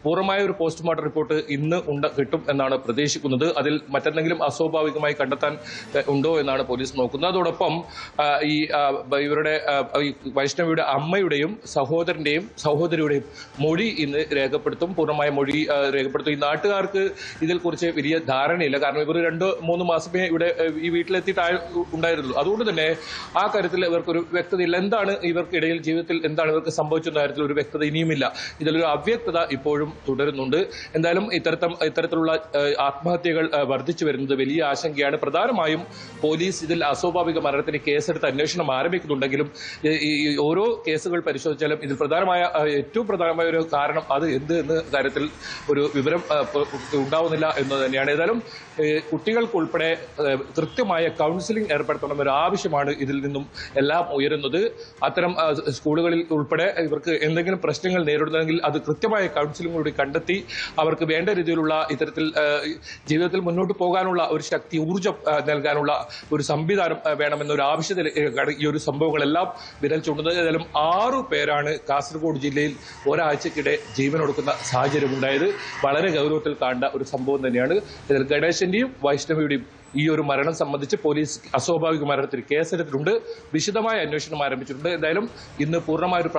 പൂർണ്ണമായ ഒരു പോസ്റ്റ്മോർട്ടം റിപ്പോർട്ട് ഇന്ന് കിട്ടും എന്നാണ് പ്രതീക്ഷിക്കുന്നത്. അതിൽ മറ്റെന്തെങ്കിലും അസ്വാഭാവികമായി കണ്ടെത്താൻ ഉണ്ടോ എന്നാണ് പോലീസ് നോക്കുന്നത്. അതോടൊപ്പം ഇവരുടെ വൈഷ്ണവിയുടെ അമ്മയുടെയും സഹോദരിയുടെയും മൊഴി ഇന്ന് രേഖപ്പെടുത്തും. പൂർണ്ണമായ മൊഴി രേഖപ്പെടുത്തും. ഈ നാട്ടുകാർക്ക് ഇതിനെക്കുറിച്ച് വലിയ ധാരണയില്ല. കാരണം ഇവർ 2-3 മാസമേ ഇവിടെ ഈ വീട്ടിലെത്തിയിട്ട് ഉണ്ടായിരുന്നുള്ളൂ. അതുകൊണ്ട് തന്നെ ആ കാര്യത്തിൽ ഇവർക്കൊരു വ്യക്തതയില്ല. എന്താണ് ഇവർക്കിടയിൽ ജീവിതത്തിൽ എന്താണ് ഇവർക്ക് സംഭവിച്ചെന്ന കാര്യത്തിൽ ഒരു വ്യക്തത ഇനിയുമില്ല. ഇതിലൊരു അവ്യക്തത ഇപ്പോഴും തുടരുന്നുണ്ട്. എന്തായാലും ഇത്തരത്തിലുള്ള ആത്മഹത്യകൾ വർദ്ധിച്ചു വരുന്നത് വലിയ ആശങ്കയാണ്. പ്രധാനമായും പോലീസ് ഇതിൽ അസ്വാഭാവിക മരണത്തിന് കേസെടുത്ത് അന്വേഷണം ആരംഭിക്കുന്നുണ്ടെങ്കിലും ഈ ഓരോ കേസുകൾ പരിശോധിച്ചാലും ഇതിൽ ഏറ്റവും പ്രധാനമായ ഒരു കാരണം അത് എന്ത് എന്ന കാര്യത്തിൽ ഒരു വിവരം ഉണ്ടാവുന്നില്ല എന്ന് തന്നെയാണ്. ഏതായാലും കുട്ടികൾക്കുൾപ്പെടെ കൃത്യമായ കൗൺസിലിംഗ് ഏർപ്പെടുത്തണമെന്നൊരു ആവശ്യമാണ് ഇതിൽ നിന്നും എല്ലാം ഉയരുന്നത്. അത്തരം സ്കൂളുകളിൽ ഉൾപ്പെടെ ഇവർക്ക് എന്തെങ്കിലും പ്രശ്നങ്ങൾ നേരിടുന്നെങ്കിൽ അത് കൃത്യമായ കൗൺസിലിംഗ് കൂടി കണ്ടെത്തി അവർക്ക് വേണ്ട രീതിയിലുള്ള ഇത്തരത്തിൽ ജീവിതത്തിൽ മുന്നോട്ട് പോകാനുള്ള ഒരു ശക്തി ഊർജ്ജം നൽകാനുള്ള ഒരു സംവിധാനം വേണമെന്നൊരു ആവശ്യത്തിൽ ഈ ഒരു സംഭവങ്ങളെല്ലാം വിരൽ ചൂണ്ടുന്നത്. ഏതായാലും 6 പേരാണ് കാസർഗോഡ് ജില്ലയിൽ ഒരാഴ്ചക്കിടെ ജീവനൊടുക്കുന്ന സാഹചര്യമുണ്ടായത്. വളരെ ഗൗരവത്തിൽ കാണേണ്ട ഒരു സംഭവം തന്നെയാണ്. ഇതിൽ ഗണേശന്റെയും വൈഷ്ണവിയുടെയും ഈ ഒരു മരണം സംബന്ധിച്ച് പോലീസ് അസ്വാഭാവിക മരണത്തിന് കേസെടുത്തിട്ടുണ്ട്. വിശദമായ അന്വേഷണം ആരംഭിച്ചിട്ടുണ്ട്. എന്തായാലും ഇന്ന് പൂർണ്ണമായ ഒരു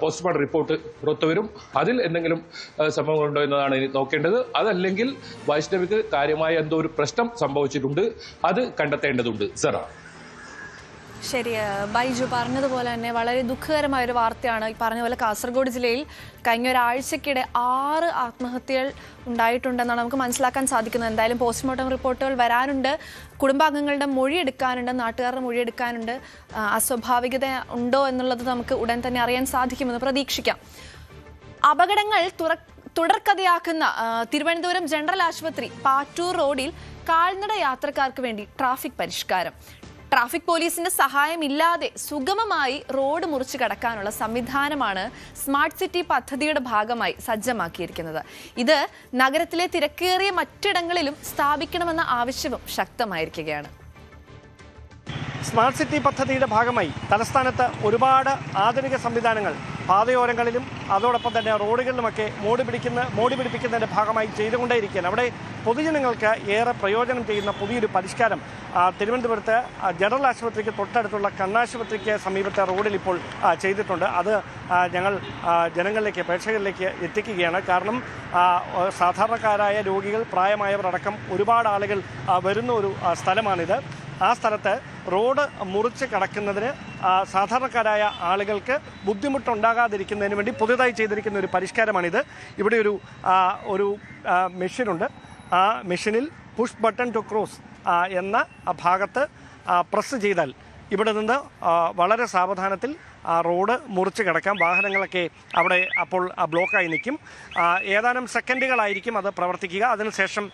പോസ്റ്റ്മോർട്ടം റിപ്പോർട്ട് പുറത്തുവരും. അതിൽ എന്തെങ്കിലും സംഭവങ്ങളുണ്ടോ എന്നതാണ് ഇനി നോക്കേണ്ടത്. അതല്ലെങ്കിൽ വൈഷ്ണവിക്ക് കാര്യമായ എന്തോ ഒരു പ്രശ്നം സംഭവിച്ചിട്ടുണ്ട്, അത് കണ്ടെത്തേണ്ടതുണ്ട്. സറ, ശരി, ബൈജു പറഞ്ഞതുപോലെ തന്നെ വളരെ ദുഃഖകരമായ ഒരു വാർത്തയാണ്. ഈ പറഞ്ഞ പോലെ കാസർഗോഡ് ജില്ലയിൽ കഴിഞ്ഞ ഒരാഴ്ചക്കിടെ 6 ആത്മഹത്യകൾ ഉണ്ടായിട്ടുണ്ടെന്നാണ് നമുക്ക് മനസ്സിലാക്കാൻ സാധിക്കുന്നത്. എന്തായാലും പോസ്റ്റ്മോർട്ടം റിപ്പോർട്ടുകൾ വരാനുണ്ട്, കുടുംബാംഗങ്ങളുടെ മൊഴിയെടുക്കാനുണ്ട്, നാട്ടുകാരുടെ മൊഴിയെടുക്കാനുണ്ട്. അസ്വാഭാവികത ഉണ്ടോ എന്നുള്ളത് നമുക്ക് ഉടൻ തന്നെ അറിയാൻ സാധിക്കുമെന്ന് പ്രതീക്ഷിക്കാം. അപകടങ്ങൾ തുടർക്കഥയാക്കുന്ന തിരുവനന്തപുരം ജനറൽ ആശുപത്രി പാറ്റൂർ റോഡിൽ കാൽനട യാത്രക്കാർക്ക് വേണ്ടി ട്രാഫിക് പരിഷ്കാരം. ട്രാഫിക് പോലീസിന്റെ സഹായമില്ലാതെ സുഗമമായി റോഡ് മുറിച്ച് കടക്കാനുള്ള സംവിധാനമാണ് സ്മാർട്ട് സിറ്റി പദ്ധതിയുടെ ഭാഗമായി സജ്ജമാക്കിയിരിക്കുന്നത്. ഇത് നഗരത്തിലെ തിരക്കേറിയ മറ്റിടങ്ങളിലും സ്ഥാപിക്കണമെന്ന ആവശ്യവും ശക്തമായിരിക്കുകയാണ്. സ്മാർട്ട് സിറ്റി പദ്ധതിയുടെ ഭാഗമായി തലസ്ഥാനത്ത് ഒരുപാട് ആധുനിക സംവിധാനങ്ങൾ പാതയോരങ്ങളിലും അതോടൊപ്പം തന്നെ റോഡുകളിലുമൊക്കെ മോടി പിടിപ്പിക്കുന്നതിൻ്റെ ഭാഗമായി ചെയ്തുകൊണ്ടേയിരിക്കുകയാണ്. അവിടെ പൊതുജനങ്ങൾക്ക് ഏറെ പ്രയോജനം ചെയ്യുന്ന പുതിയൊരു പരിഷ്കാരം തിരുവനന്തപുരത്ത് ജനറൽ ആശുപത്രിക്ക് തൊട്ടടുത്തുള്ള കണ്ണാശുപത്രിക്ക് സമീപത്തെ റോഡിൽ ഇപ്പോൾ ചെയ്തിട്ടുണ്ട്. അത് ഞങ്ങൾ ജനങ്ങളിലേക്ക്, പ്രേക്ഷകരിലേക്ക് എത്തിക്കുകയാണ്. കാരണം സാധാരണക്കാരായ രോഗികൾ, പ്രായമായവർ അടക്കം ഒരുപാട് ആളുകൾ വരുന്ന ഒരു സ്ഥലമാണിത്. ആ സ്ഥലത്ത് റോഡ് മുറിച്ച് കടക്കുന്നതിന് സാധാരണക്കാരായ ആളുകൾക്ക് ബുദ്ധിമുട്ടുണ്ടാകാതിരിക്കുന്നതിന് വേണ്ടി പുതുതായി ചെയ്തിരിക്കുന്ന ഒരു പരിഷ്കാരമാണിത്. ഇവിടെ ഒരു മെഷീനുണ്ട്. ആ മെഷീനിൽ പുഷ് ബട്ടൺ ടു ക്രോസ് എന്ന ഭാഗത്ത് പ്രസ് ചെയ്താൽ ഇവിടെ നിന്ന് വളരെ സാവധാനത്തിൽ റോഡ് മുറിച്ച് കിടക്കാം. വാഹനങ്ങളൊക്കെ അവിടെ അപ്പോൾ ബ്ലോക്കായി നിൽക്കും. ഏതാനും സെക്കൻഡുകളായിരിക്കും അത് പ്രവർത്തിക്കുക. അതിനുശേഷം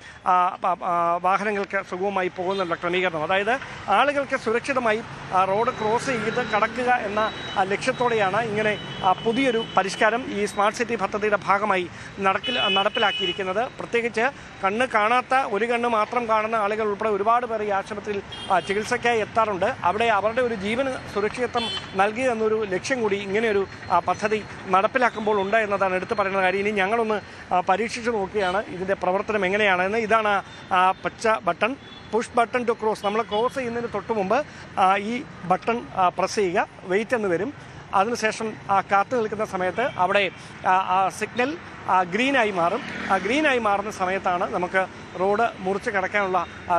വാഹനങ്ങൾക്ക് സുഗമമായി പോകുന്നുള്ള ക്രമീകരണം, അതായത് ആളുകൾക്ക് സുരക്ഷിതമായി റോഡ് ക്രോസ് ചെയ്ത് കടക്കുക എന്ന ലക്ഷ്യത്തോടെയാണ് ഇങ്ങനെ പുതിയൊരു പരിഷ്കാരം ഈ സ്മാർട്ട് സിറ്റി പദ്ധതിയുടെ ഭാഗമായി നടപ്പിലാക്കിയിരിക്കുന്നത്. പ്രത്യേകിച്ച് കണ്ണ് കാണാത്ത, ഒരു കണ്ണ് മാത്രം കാണുന്ന ആളുകൾ ഉൾപ്പെടെ ഒരുപാട് പേർ ഈ ആശുപത്രിയിൽ ചികിത്സയ്ക്കായി എത്താറുണ്ട്. അവിടെ അവരുടെ ഒരു ജീവന് സുരക്ഷിതത്വം നൽകുക എന്നൊരു ലക്ഷ്യം കൂടി ഇങ്ങനെയൊരു പദ്ധതി നടപ്പിലാക്കുമ്പോൾ ഉണ്ട് എന്നതാണ് എടുത്തു പറയുന്ന കാര്യം. ഇനി ഞങ്ങളൊന്ന് പരീക്ഷിച്ച് നോക്കുകയാണ് ഇതിൻ്റെ പ്രവർത്തനം എങ്ങനെയാണെന്ന്. ഇതാണ് പച്ച button, push button to cross. നമ്മൾ ക്രോസ് ചെയ്യുന്നതിന് തൊട്ട് മുമ്പ് ഈ ബട്ടൺ പ്രസ് ചെയ്യുക, വെയിറ്റ് എന്ന് വരും. അതിനുശേഷം കാത്തു നിൽക്കുന്ന സമയത്ത് അവിടെ സിഗ്നൽ ഗ്രീനായി മാറും. ഗ്രീനായി മാറുന്ന സമയത്താണ് നമുക്ക് റോഡ് മുറിച്ച് കടക്കാനുള്ള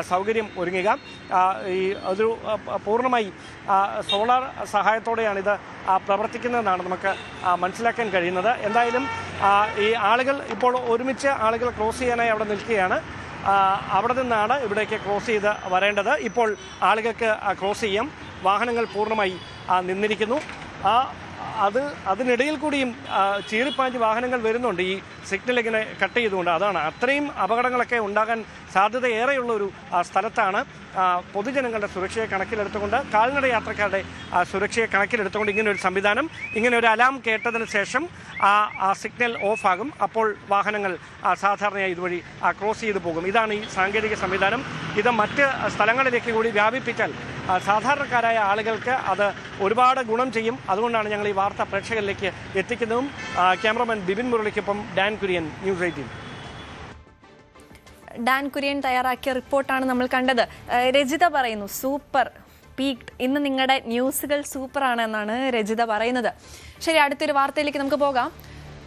സൗകര്യം ഒരുങ്ങുക. ഒരു പൂർണ്ണമായി സോളാർ സഹായത്തോടെയാണിത് പ്രവർത്തിക്കുന്നതെന്നാണ് നമുക്ക് മനസ്സിലാക്കാൻ കഴിയുന്നത്. എന്തായാലും ഈ ആളുകൾ ഇപ്പോൾ ഒരുമിച്ച് ആളുകൾ ക്രോസ് ചെയ്യാനായി അവിടെ നിൽക്കുകയാണ്. അവിടെ നിന്നാണ് ഇവിടേക്ക് ക്രോസ് ചെയ്ത് വരേണ്ടത്. ഇപ്പോൾ ആളുകൾക്ക് ക്രോസ് ചെയ്യാം. വാഹനങ്ങൾ പൂർണ്ണമായി നിന്നിരിക്കുന്നു. അതിനിടയിൽ കൂടിയും ചീറിപ്പാഞ്ച് വാഹനങ്ങൾ വരുന്നുണ്ട് ഈ സിഗ്നൽ ഇങ്ങനെ കട്ട് ചെയ്തുകൊണ്ട്. അതാണ് അത്രയും അപകടങ്ങളൊക്കെ ഉണ്ടാകാൻ സാധ്യത ഏറെയുള്ള ഒരു സ്ഥലത്താണ്. പൊതുജനങ്ങളുടെ സുരക്ഷയെ കണക്കിലെടുത്തുകൊണ്ട്, കാൽനട യാത്രക്കാരുടെ സുരക്ഷയെ കണക്കിലെടുത്തുകൊണ്ട് ഇങ്ങനെ ഒരു സംവിധാനം, ഇങ്ങനെ ഒരു അലാം കേട്ടതിന് ശേഷം ആ സിഗ്നൽ ഓഫാകും. അപ്പോൾ വാഹനങ്ങൾ സാധാരണയായി ഇതുവഴി ക്രോസ് ചെയ്ത് പോകും. ഇതാണ് ഈ സാങ്കേതിക സംവിധാനം. ഇത് മറ്റ് സ്ഥലങ്ങളിലേക്ക് കൂടി വ്യാപിപ്പിച്ചാൽ സാധാരണക്കാരായ ആളുകൾക്ക് അത് ഒരുപാട് ഗുണം ചെയ്യും. അതുകൊണ്ടാണ് ഞങ്ങൾ ഈ വാർത്ത പ്രേക്ഷകരിലേക്ക് എത്തിക്കുന്നതും. ക്യാമറമാൻ ബിബിൻ മുരളിക്കൊപ്പം ഡാൻ കുര്യൻ, ന്യൂസ് 18. ഡാൻ കുര്യൻ തയ്യാറാക്കിയ റിപ്പോർട്ടാണ് നമ്മൾ കണ്ടത്. രജിത പറയുന്നു സൂപ്പർ പീക്ഡ്, ഇന്ന് നിങ്ങളുടെ ന്യൂസുകൾ സൂപ്പറാണ് എന്നാണ് രജിത പറയുന്നത്. ശരി, അടുത്തൊരു വാർത്തയിലേക്ക് നമുക്ക് പോകാം.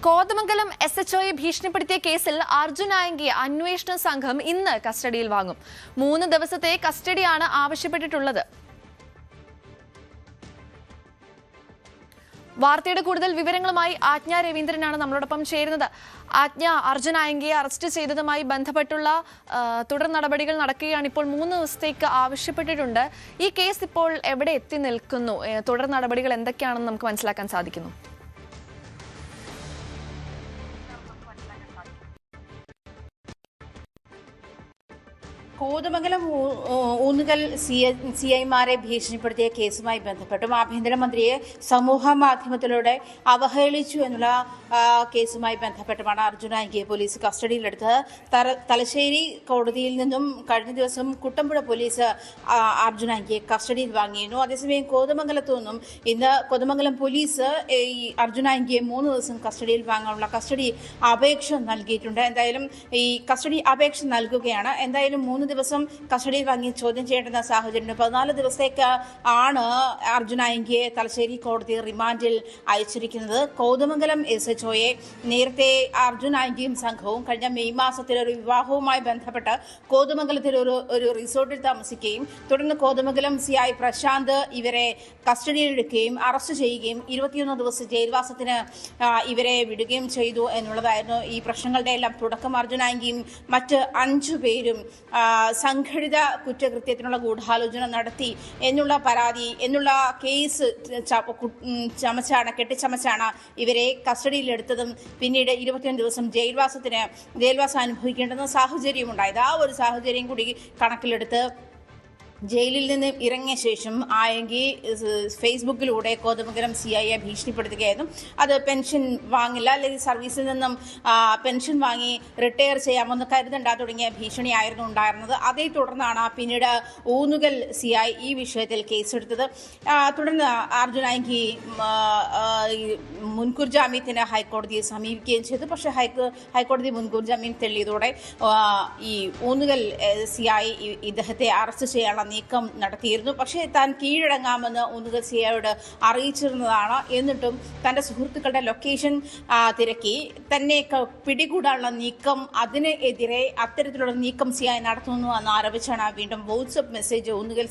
കോതമംഗലം SHOയെ ഭീഷണിപ്പെടുത്തിയ കേസിൽ അർജുൻ ആയങ്കിയെ അന്വേഷണ സംഘം ഇന്ന് കസ്റ്റഡിയിൽ വാങ്ങും. 3 ദിവസത്തെ കസ്റ്റഡിയാണ് ആവശ്യപ്പെട്ടിട്ടുള്ളത്. വാർത്തയുടെ കൂടുതൽ വിവരങ്ങളുമായി ആജ്ഞ രവീന്ദ്രനാണ് നമ്മളോടൊപ്പം ചേരുന്നത്. ആജ്ഞ, അർജുൻ ആയങ്കിയെ അറസ്റ്റ് ചെയ്തതുമായി ബന്ധപ്പെട്ടുള്ള തുടർ നടപടികൾ നടക്കുകയാണ്. ഇപ്പോൾ 3 ദിവസത്തേക്ക് ആവശ്യപ്പെട്ടിട്ടുണ്ട്. ഈ കേസ് ഇപ്പോൾ എവിടെ എത്തി നിൽക്കുന്നു? തുടർ നടപടികൾ എന്തൊക്കെയാണെന്ന് നമുക്ക് മനസ്സിലാക്കാൻ സാധിക്കുന്നു? കോതമംഗലം ഊന്നുകൽ CIമാരെ ഭീഷണിപ്പെടുത്തിയ കേസുമായി ബന്ധപ്പെട്ടും ആഭ്യന്തരമന്ത്രിയെ സമൂഹ മാധ്യമത്തിലൂടെ അവഹേളിച്ചു എന്നുള്ള കേസുമായി ബന്ധപ്പെട്ടുമാണ് അർജുൻ ആയങ്കിയെ പോലീസ് കസ്റ്റഡിയിലെടുത്തത്. തലശ്ശേരി കോടതിയിൽ നിന്നും കഴിഞ്ഞ ദിവസം കുട്ടമ്പുഴ പോലീസ് അർജുൻ ആയങ്കിയെ കസ്റ്റഡിയിൽ വാങ്ങിയിരുന്നു. അതേസമയം കോതമംഗലത്തു നിന്നും ഇന്ന് കോതമംഗലം പോലീസ് ഈ അർജുൻ ആയങ്കിയെ 3 ദിവസം കസ്റ്റഡിയിൽ വാങ്ങാനുള്ള കസ്റ്റഡി അപേക്ഷ നൽകിയിട്ടുണ്ട്. എന്തായാലും ഈ കസ്റ്റഡി അപേക്ഷ നൽകുകയാണ്. എന്തായാലും 3 ദിവസം കസ്റ്റഡിയിൽ വാങ്ങി ചോദ്യം ചെയ്യേണ്ടുന്ന സാഹചര്യം. 14 ദിവസത്തേക്ക് ആണ് അർജുൻ ആയങ്കിയെ തലശ്ശേരി കോടതി റിമാൻഡിൽ അയച്ചിരിക്കുന്നത്. കോതമംഗലം SHOയെ നേരത്തെ അർജുൻ ആയങ്കിയും സംഘവും കഴിഞ്ഞ മെയ് മാസത്തിൽ ഒരു വിവാഹവുമായി ബന്ധപ്പെട്ട് കോതമംഗലത്തിൽ ഒരു റിസോർട്ടിൽ താമസിക്കുകയും തുടർന്ന് കോതമംഗലം CI പ്രശാന്ത് ഇവരെ കസ്റ്റഡിയിലെടുക്കുകയും അറസ്റ്റ് ചെയ്യുകയും 21 ദിവസം ജയിൽവാസത്തിന് ഇവരെ വിടുകയും ചെയ്തു എന്നുള്ളതായിരുന്നു ഈ പ്രശ്നങ്ങളുടെ എല്ലാം തുടക്കം. അർജുൻ ആയങ്കിയും മറ്റ് 5 പേരും സംഘടിത കുറ്റകൃത്യത്തിനുള്ള ഗൂഢാലോചന നടത്തി എന്നുള്ള പരാതി എന്നുള്ള കേസ് കെട്ടിച്ചമച്ചാണ് ഇവരെ കസ്റ്റഡിയിലെടുത്തതും പിന്നീട് 21 ദിവസം ജയിൽവാസം അനുഭവിക്കേണ്ടുന്ന സാഹചര്യം ഉണ്ടായത്. ആ ഒരു സാഹചര്യം കൂടി കണക്കിലെടുത്ത് ജയിലിൽ നിന്ന് ഇറങ്ങിയ ശേഷം ആയെങ്കിൽ ഫേസ്ബുക്കിലൂടെ കോതമംഗലം CIയെ ഭീഷണിപ്പെടുത്തുകയായിരുന്നു. അത് പെൻഷൻ വാങ്ങില്ല, അല്ലെങ്കിൽ സർവീസിൽ നിന്നും പെൻഷൻ വാങ്ങി റിട്ടയർ ചെയ്യാമെന്ന് കരുതണ്ട തുടങ്ങിയ ഭീഷണിയായിരുന്നു ഉണ്ടായിരുന്നത്. അതേ തുടർന്നാണ് പിന്നീട് ഊന്നുകൽ CI ഈ വിഷയത്തിൽ കേസെടുത്തത്. തുടർന്ന് അർജുൻ ആയങ്കി മുൻകൂർ ജാമ്യത്തിന് ഹൈക്കോടതിയെ സമീപിക്കുകയും ചെയ്തു. പക്ഷേ ഹൈക്കോടതി മുൻകൂർ ജാമ്യം തെളിയതോടെ ഈ ഊന്നുകൽ CI ഇദ്ദേഹത്തെ അറസ്റ്റ് ചെയ്യാനുള്ള നീക്കം നടത്തിയിരുന്നു. പക്ഷേ താൻ കീഴടങ്ങാമെന്ന് ഊന്നുകൽ CIയോട് അറിയിച്ചിരുന്നതാണ്. എന്നിട്ടും തന്റെ സുഹൃത്തുക്കളുടെ ലൊക്കേഷൻ തിരക്കി തന്നെ പിടികൂടാനുള്ള നീക്കം, അതിനെതിരെ അത്തരത്തിലുള്ള നീക്കം CI നടത്തുന്നു എന്ന് ആരോപിച്ചാണ് വീണ്ടും വാട്സ്ആപ്പ് മെസ്സേജ് ഊന്നുകൽ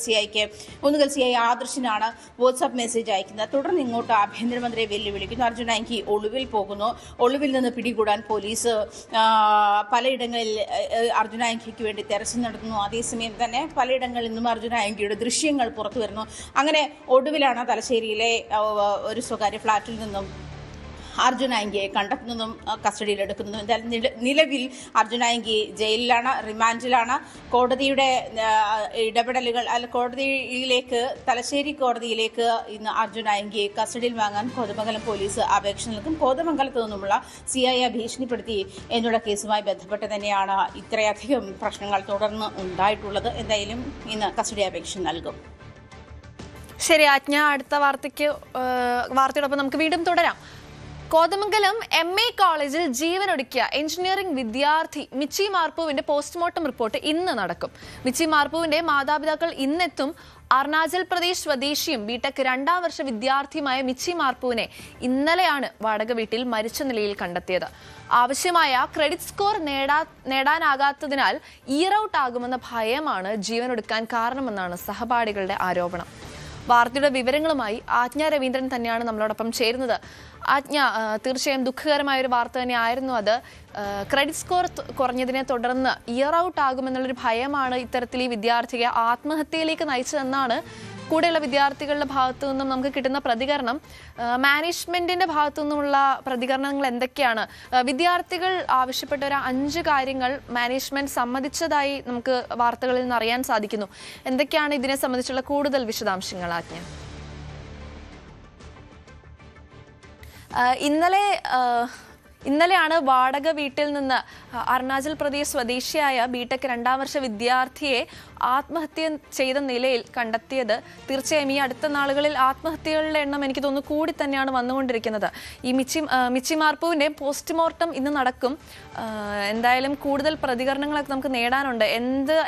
CI ആദർശിനാണ് വാട്സ്ആപ്പ് മെസ്സേജ് അയക്കുന്നത്. തുടർന്ന് ഇങ്ങോട്ട് ആഭ്യന്തരമന്ത്രിയെ വെല്ലുവിളിക്കുന്നു. അർജുൻ ആയങ്കി ഒളിവിൽ പോകുന്നു. ഒളിവിൽ നിന്ന് പിടികൂടാൻ പോലീസ് പലയിടങ്ങളിൽ അർജുൻ ആയങ്കിക്ക് വേണ്ടി തെരച്ചിൽ നടത്തുന്നു. അതേസമയം തന്നെ പലയിടങ്ങളിൽ നിന്നും അർജുൻ ആയങ്കിയുടെ ദൃശ്യങ്ങൾ പുറത്തു വരുന്നു. അങ്ങനെ ഒടുവിലാണ് തലശ്ശേരിയിലെ ഒരു സ്വകാര്യ ഫ്ളാറ്റിൽ നിന്നും അർജുൻ ആയങ്കിയെ കണ്ടെത്തുന്നതും കസ്റ്റഡിയിലെടുക്കുന്നതും. എന്തായാലും നിലവിൽ അർജുൻ ആയങ്കി ജയിലിലാണ്, റിമാൻഡിലാണ്. കോടതിയുടെ ഇടപെടലുകൾ തലശ്ശേരി കോടതിയിലേക്ക് ഇന്ന് അർജുൻ ആയങ്കിയെ കസ്റ്റഡിയിൽ വാങ്ങാൻ കോതമംഗലം പോലീസ് അപേക്ഷ നൽകും. കോതമംഗലത്ത് നിന്നുമുള്ള CIയെ ഭീഷണിപ്പെടുത്തി എന്നുള്ള കേസുമായി ബന്ധപ്പെട്ട് തന്നെയാണ് ഇത്രയധികം പ്രശ്നങ്ങൾ തുടർന്ന് ഉണ്ടായിട്ടുള്ളത്. എന്തായാലും ഇന്ന് കസ്റ്റഡി അപേക്ഷ നൽകും. ശരി ആജ്ഞ, അടുത്ത വാർത്തയോടൊപ്പം നമുക്ക് വീണ്ടും തുടരാം. കോതമംഗലം MA കോളേജിൽ ജീവനൊടുക്കിയ എഞ്ചിനീയറിംഗ് വിദ്യാർത്ഥി മിച്ചി മാർപ്പുവിന്റെ പോസ്റ്റ്മോർട്ടം റിപ്പോർട്ട് ഇന്ന് നടക്കും. മിച്ചി മാർപ്പുവിന്റെ മാതാപിതാക്കൾ ഇന്നെത്തും. അരുണാചൽ പ്രദേശ് സ്വദേശിയും ബിടെക് 2ാം വർഷ വിദ്യാർത്ഥിയുമായ മിച്ചി മാർപ്പുവിനെ ഇന്നലെയാണ് വാടക വീട്ടിൽ മരിച്ച നിലയിൽ കണ്ടെത്തിയത്. ആവശ്യമായ ക്രെഡിറ്റ് സ്കോർ നേടാനാകാത്തതിനാൽ ഇയർ-ഔട്ട് ആകുമെന്ന ഭയമാണ് ജീവനൊടുക്കാൻ കാരണമെന്നാണ് സഹപാഠികളുടെ ആരോപണം. വാർത്തയുടെ വിവരങ്ങളുമായി ആജ്ഞ രവീന്ദ്രൻ തന്നെയാണ് നമ്മളോടൊപ്പം ചേരുന്നത്. ആജ്ഞ, തീർച്ചയായും ദുഃഖകരമായ ഒരു വാർത്ത തന്നെയായിരുന്നു അത്. ക്രെഡിറ്റ് സ്കോർ കുറഞ്ഞതിനെ തുടർന്ന് ഇയർ-ഔട്ട് ആകുമെന്നുള്ളൊരു ഭയമാണ് ഇത്തരത്തിൽ ഈ വിദ്യാർത്ഥിയെ ആത്മഹത്യയിലേക്ക് നയിച്ചതെന്നാണ് കൂടെയുള്ള വിദ്യാർത്ഥികളുടെ ഭാഗത്തു നിന്നും നമുക്ക് കിട്ടുന്ന പ്രതികരണം. മാനേജ്മെന്റിന്റെ ഭാഗത്തു നിന്നുമുള്ള പ്രതികരണങ്ങൾ എന്തൊക്കെയാണ്? വിദ്യാർത്ഥികൾ ആവശ്യപ്പെട്ട ഒരു 5 കാര്യങ്ങൾ മാനേജ്മെന്റ് സമ്മതിച്ചതായി നമുക്ക് വാർത്തകളിൽ നിന്ന് അറിയാൻ സാധിക്കുന്നു. എന്തൊക്കെയാണ് ഇതിനെ സംബന്ധിച്ചുള്ള കൂടുതൽ വിശദാംശങ്ങൾ ആജ്ഞ? ഇന്നലെയാണ് വാടക വീട്ടിൽ നിന്ന് അരുണാചൽ പ്രദേശ് സ്വദേശിയായ ബിടെക് 2ാം വർഷ വിദ്യാർത്ഥിയെ ആത്മഹത്യ ചെയ്ത നിലയിൽ കണ്ടെത്തിയത്. തീർച്ചയായും ഈ അടുത്ത നാളുകളിൽ ആത്മഹത്യകളുടെ എണ്ണം എനിക്ക് തോന്നുന്നു കൂടി തന്നെയാണ് വന്നുകൊണ്ടിരിക്കുന്നത്. ഈ മിച്ചി മാർപ്പുവിൻ്റെ പോസ്റ്റ്മോർട്ടം ഇന്ന് നടക്കും. എന്തായാലും കൂടുതൽ പ്രതികരണങ്ങളൊക്കെ നമുക്ക് നേടാനുണ്ട്.